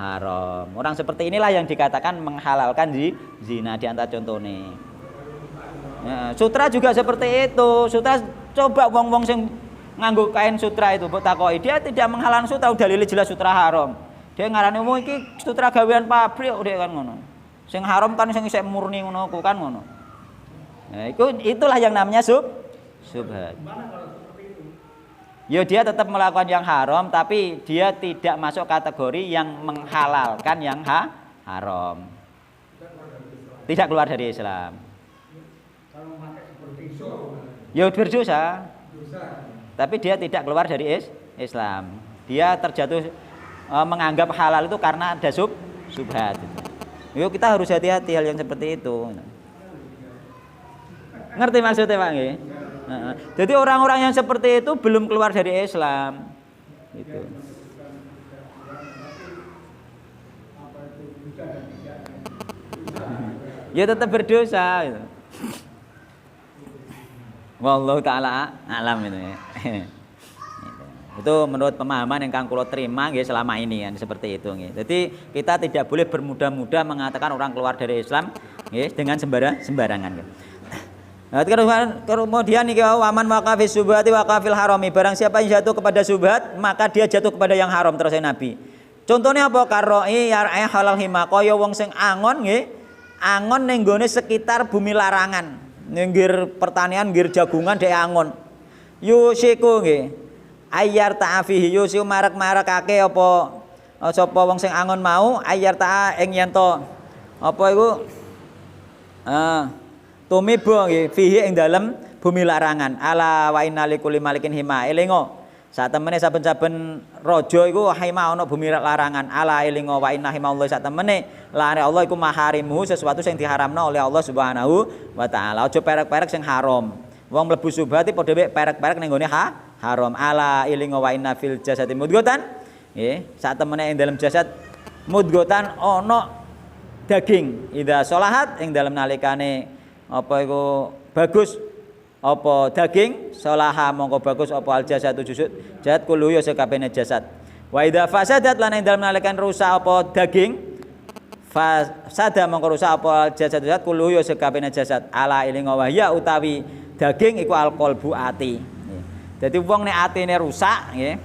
haram. Orang seperti inilah yang dikatakan menghalalkan zina di antara contohnya. Ya, sutra juga seperti itu. Sutra coba wong-wong sing nganggo kain sutra itu mbok takoki, dia tidak menghalalkan sutra, udah dalile jelas sutra haram. Dia ngarani umum iki sutra gawean pabrik dia kan ngono. Sing haram kan sing isih murni ngono kan ngono. Nah, itulah yang namanya subhat. Ya dia tetap melakukan yang haram tapi dia tidak masuk kategori yang menghalalkan yang haram. Tidak keluar dari Islam. Kalau pakai seperti itu, Ya berdosa. Tapi dia tidak keluar dari Islam. Dia terjatuh menganggap halal itu karena ada subhat. Yuk kita harus hati-hati hal yang seperti itu. Ngerti maksudnya Pak nggih? Jadi orang-orang yang seperti itu belum keluar dari Islam. Gitu. Ya tetap berdosa. Gitu. Wallahu taala alam itu ya. Itu menurut pemahaman yang kang kula terima nggih selama ini kan seperti itu nggih. Jadi kita tidak boleh bermudah-mudah mengatakan orang keluar dari Islam nggih dengan sembarangan nggih. Nah, kemudian iki waman waqafis subhati waqafil harami, barang siapa yang jatuh kepada subhat maka dia jatuh kepada yang haram terus Nabi. Contohnya apa? Karoi yar'ai halal hima, kaya wong sing angon nggih, angon ning gone sekitar bumi larangan. Ninggir pertanian, nggir jagungan dhek angon. Yusiku nggih. Ayyar ta'afihi yusiku marak-marakake apa sapa wong sing angon mau ayyar ta'a ing yen to apa iku tumibo nggih fihi ing dalem bumi larangan. Ala wa inna likulli malikin hima. Elingo sak temene saben-saben raja iku hima ana bumi larangan. Ala elingo wa inna hima Allah sak temene lare Allah iku maharimu, sesuatu sing diharamno oleh Allah Subhanahu wa taala. Aja perek-perek sing haram. Wong mlebu subhat iki padha perek-perek ning gone haram. Ala ilingo wa inna fil jasadi mudghatan. Nggih, sak temene ing dalam jasad mudghatan ana daging. Idza sholahat ing dalam nalikane apa iku bagus apa daging sholaha mongko bagus apa al jasadu jusud jasad kullu ya sakabehane jasad. Wa idza fasadat lan ing dalam nalikane rusak apa daging fasada mongko rusak apa jasad jasad kullu ya sakabehane jasad. Ala ilingo wa ya utawi daging iku alqalbu ati. Jadi wong nek atine rusak nggih,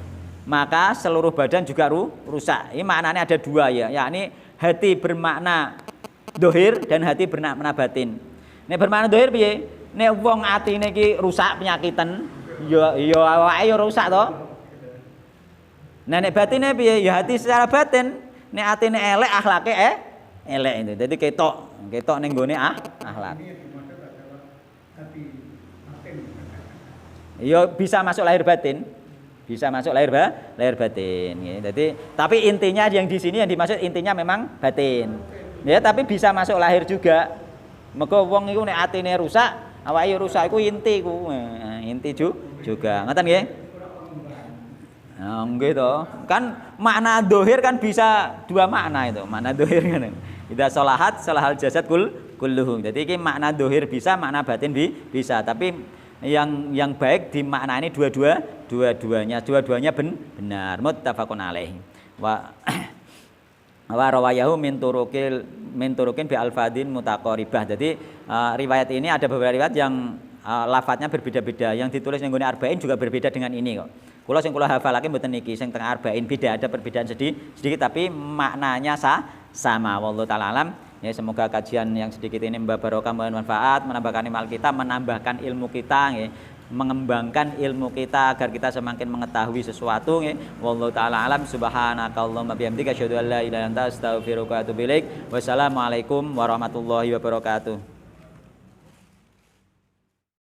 maka seluruh badan juga rusak. Ini maknanya ada dua ya, yakni hati bermakna dohir dan hati bermakna batin. Nek bermakna dohir piye? Nek wong atine iki rusak penyakitan, ya awake ya rusak to. Nah nek batine piye? Ya hati secara batin. Nek atine elek akhlake elek itu. Jadi ketok ning gone akhlak. Ya bisa masuk lahir batin, bisa masuk lahir batin. Ya. Jadi, tapi intinya yang di sini yang dimaksud intinya memang batin. Ya, tapi bisa masuk lahir juga. Mergo wong iku nek atine rusak, awake rusak iku inti ku. Inti juga. Ngoten nggih? Nah, nggih to. Kan makna dohir kan bisa dua makna itu. Makna dohir kan. Idza sholahat sholahal jasad kulluhu. Jadi iki makna dohir bisa, makna batin bisa. Tapi yang baik dimaknani dua-duanya benar muttafaqun alaih wa rawayahu min turukin bi alfadin mutaqaribah. Jadi riwayat ini ada beberapa riwayat yang lafadznya berbeda-beda, yang ditulis ning nggone arba'in juga berbeda dengan ini kok. Kula sing kula hafalake mboten niki, sing teng arba'in beda, ada perbedaan sedikit tapi maknanya sama. Wallahu taala alam. Ya, semoga kajian yang sedikit ini membawa barokah, manfaat, menambahkan ilmu kita, menambahkan ilmu kita, ya, mengembangkan ilmu kita agar kita semakin mengetahui sesuatu. Ya. Wallahu taala alam. Subhanakallahumma bihamdika asyhadu an la ilaha illa anta astaghfiruka wa atubu ilaik. Wassalamualaikum warahmatullahi wabarakatuh.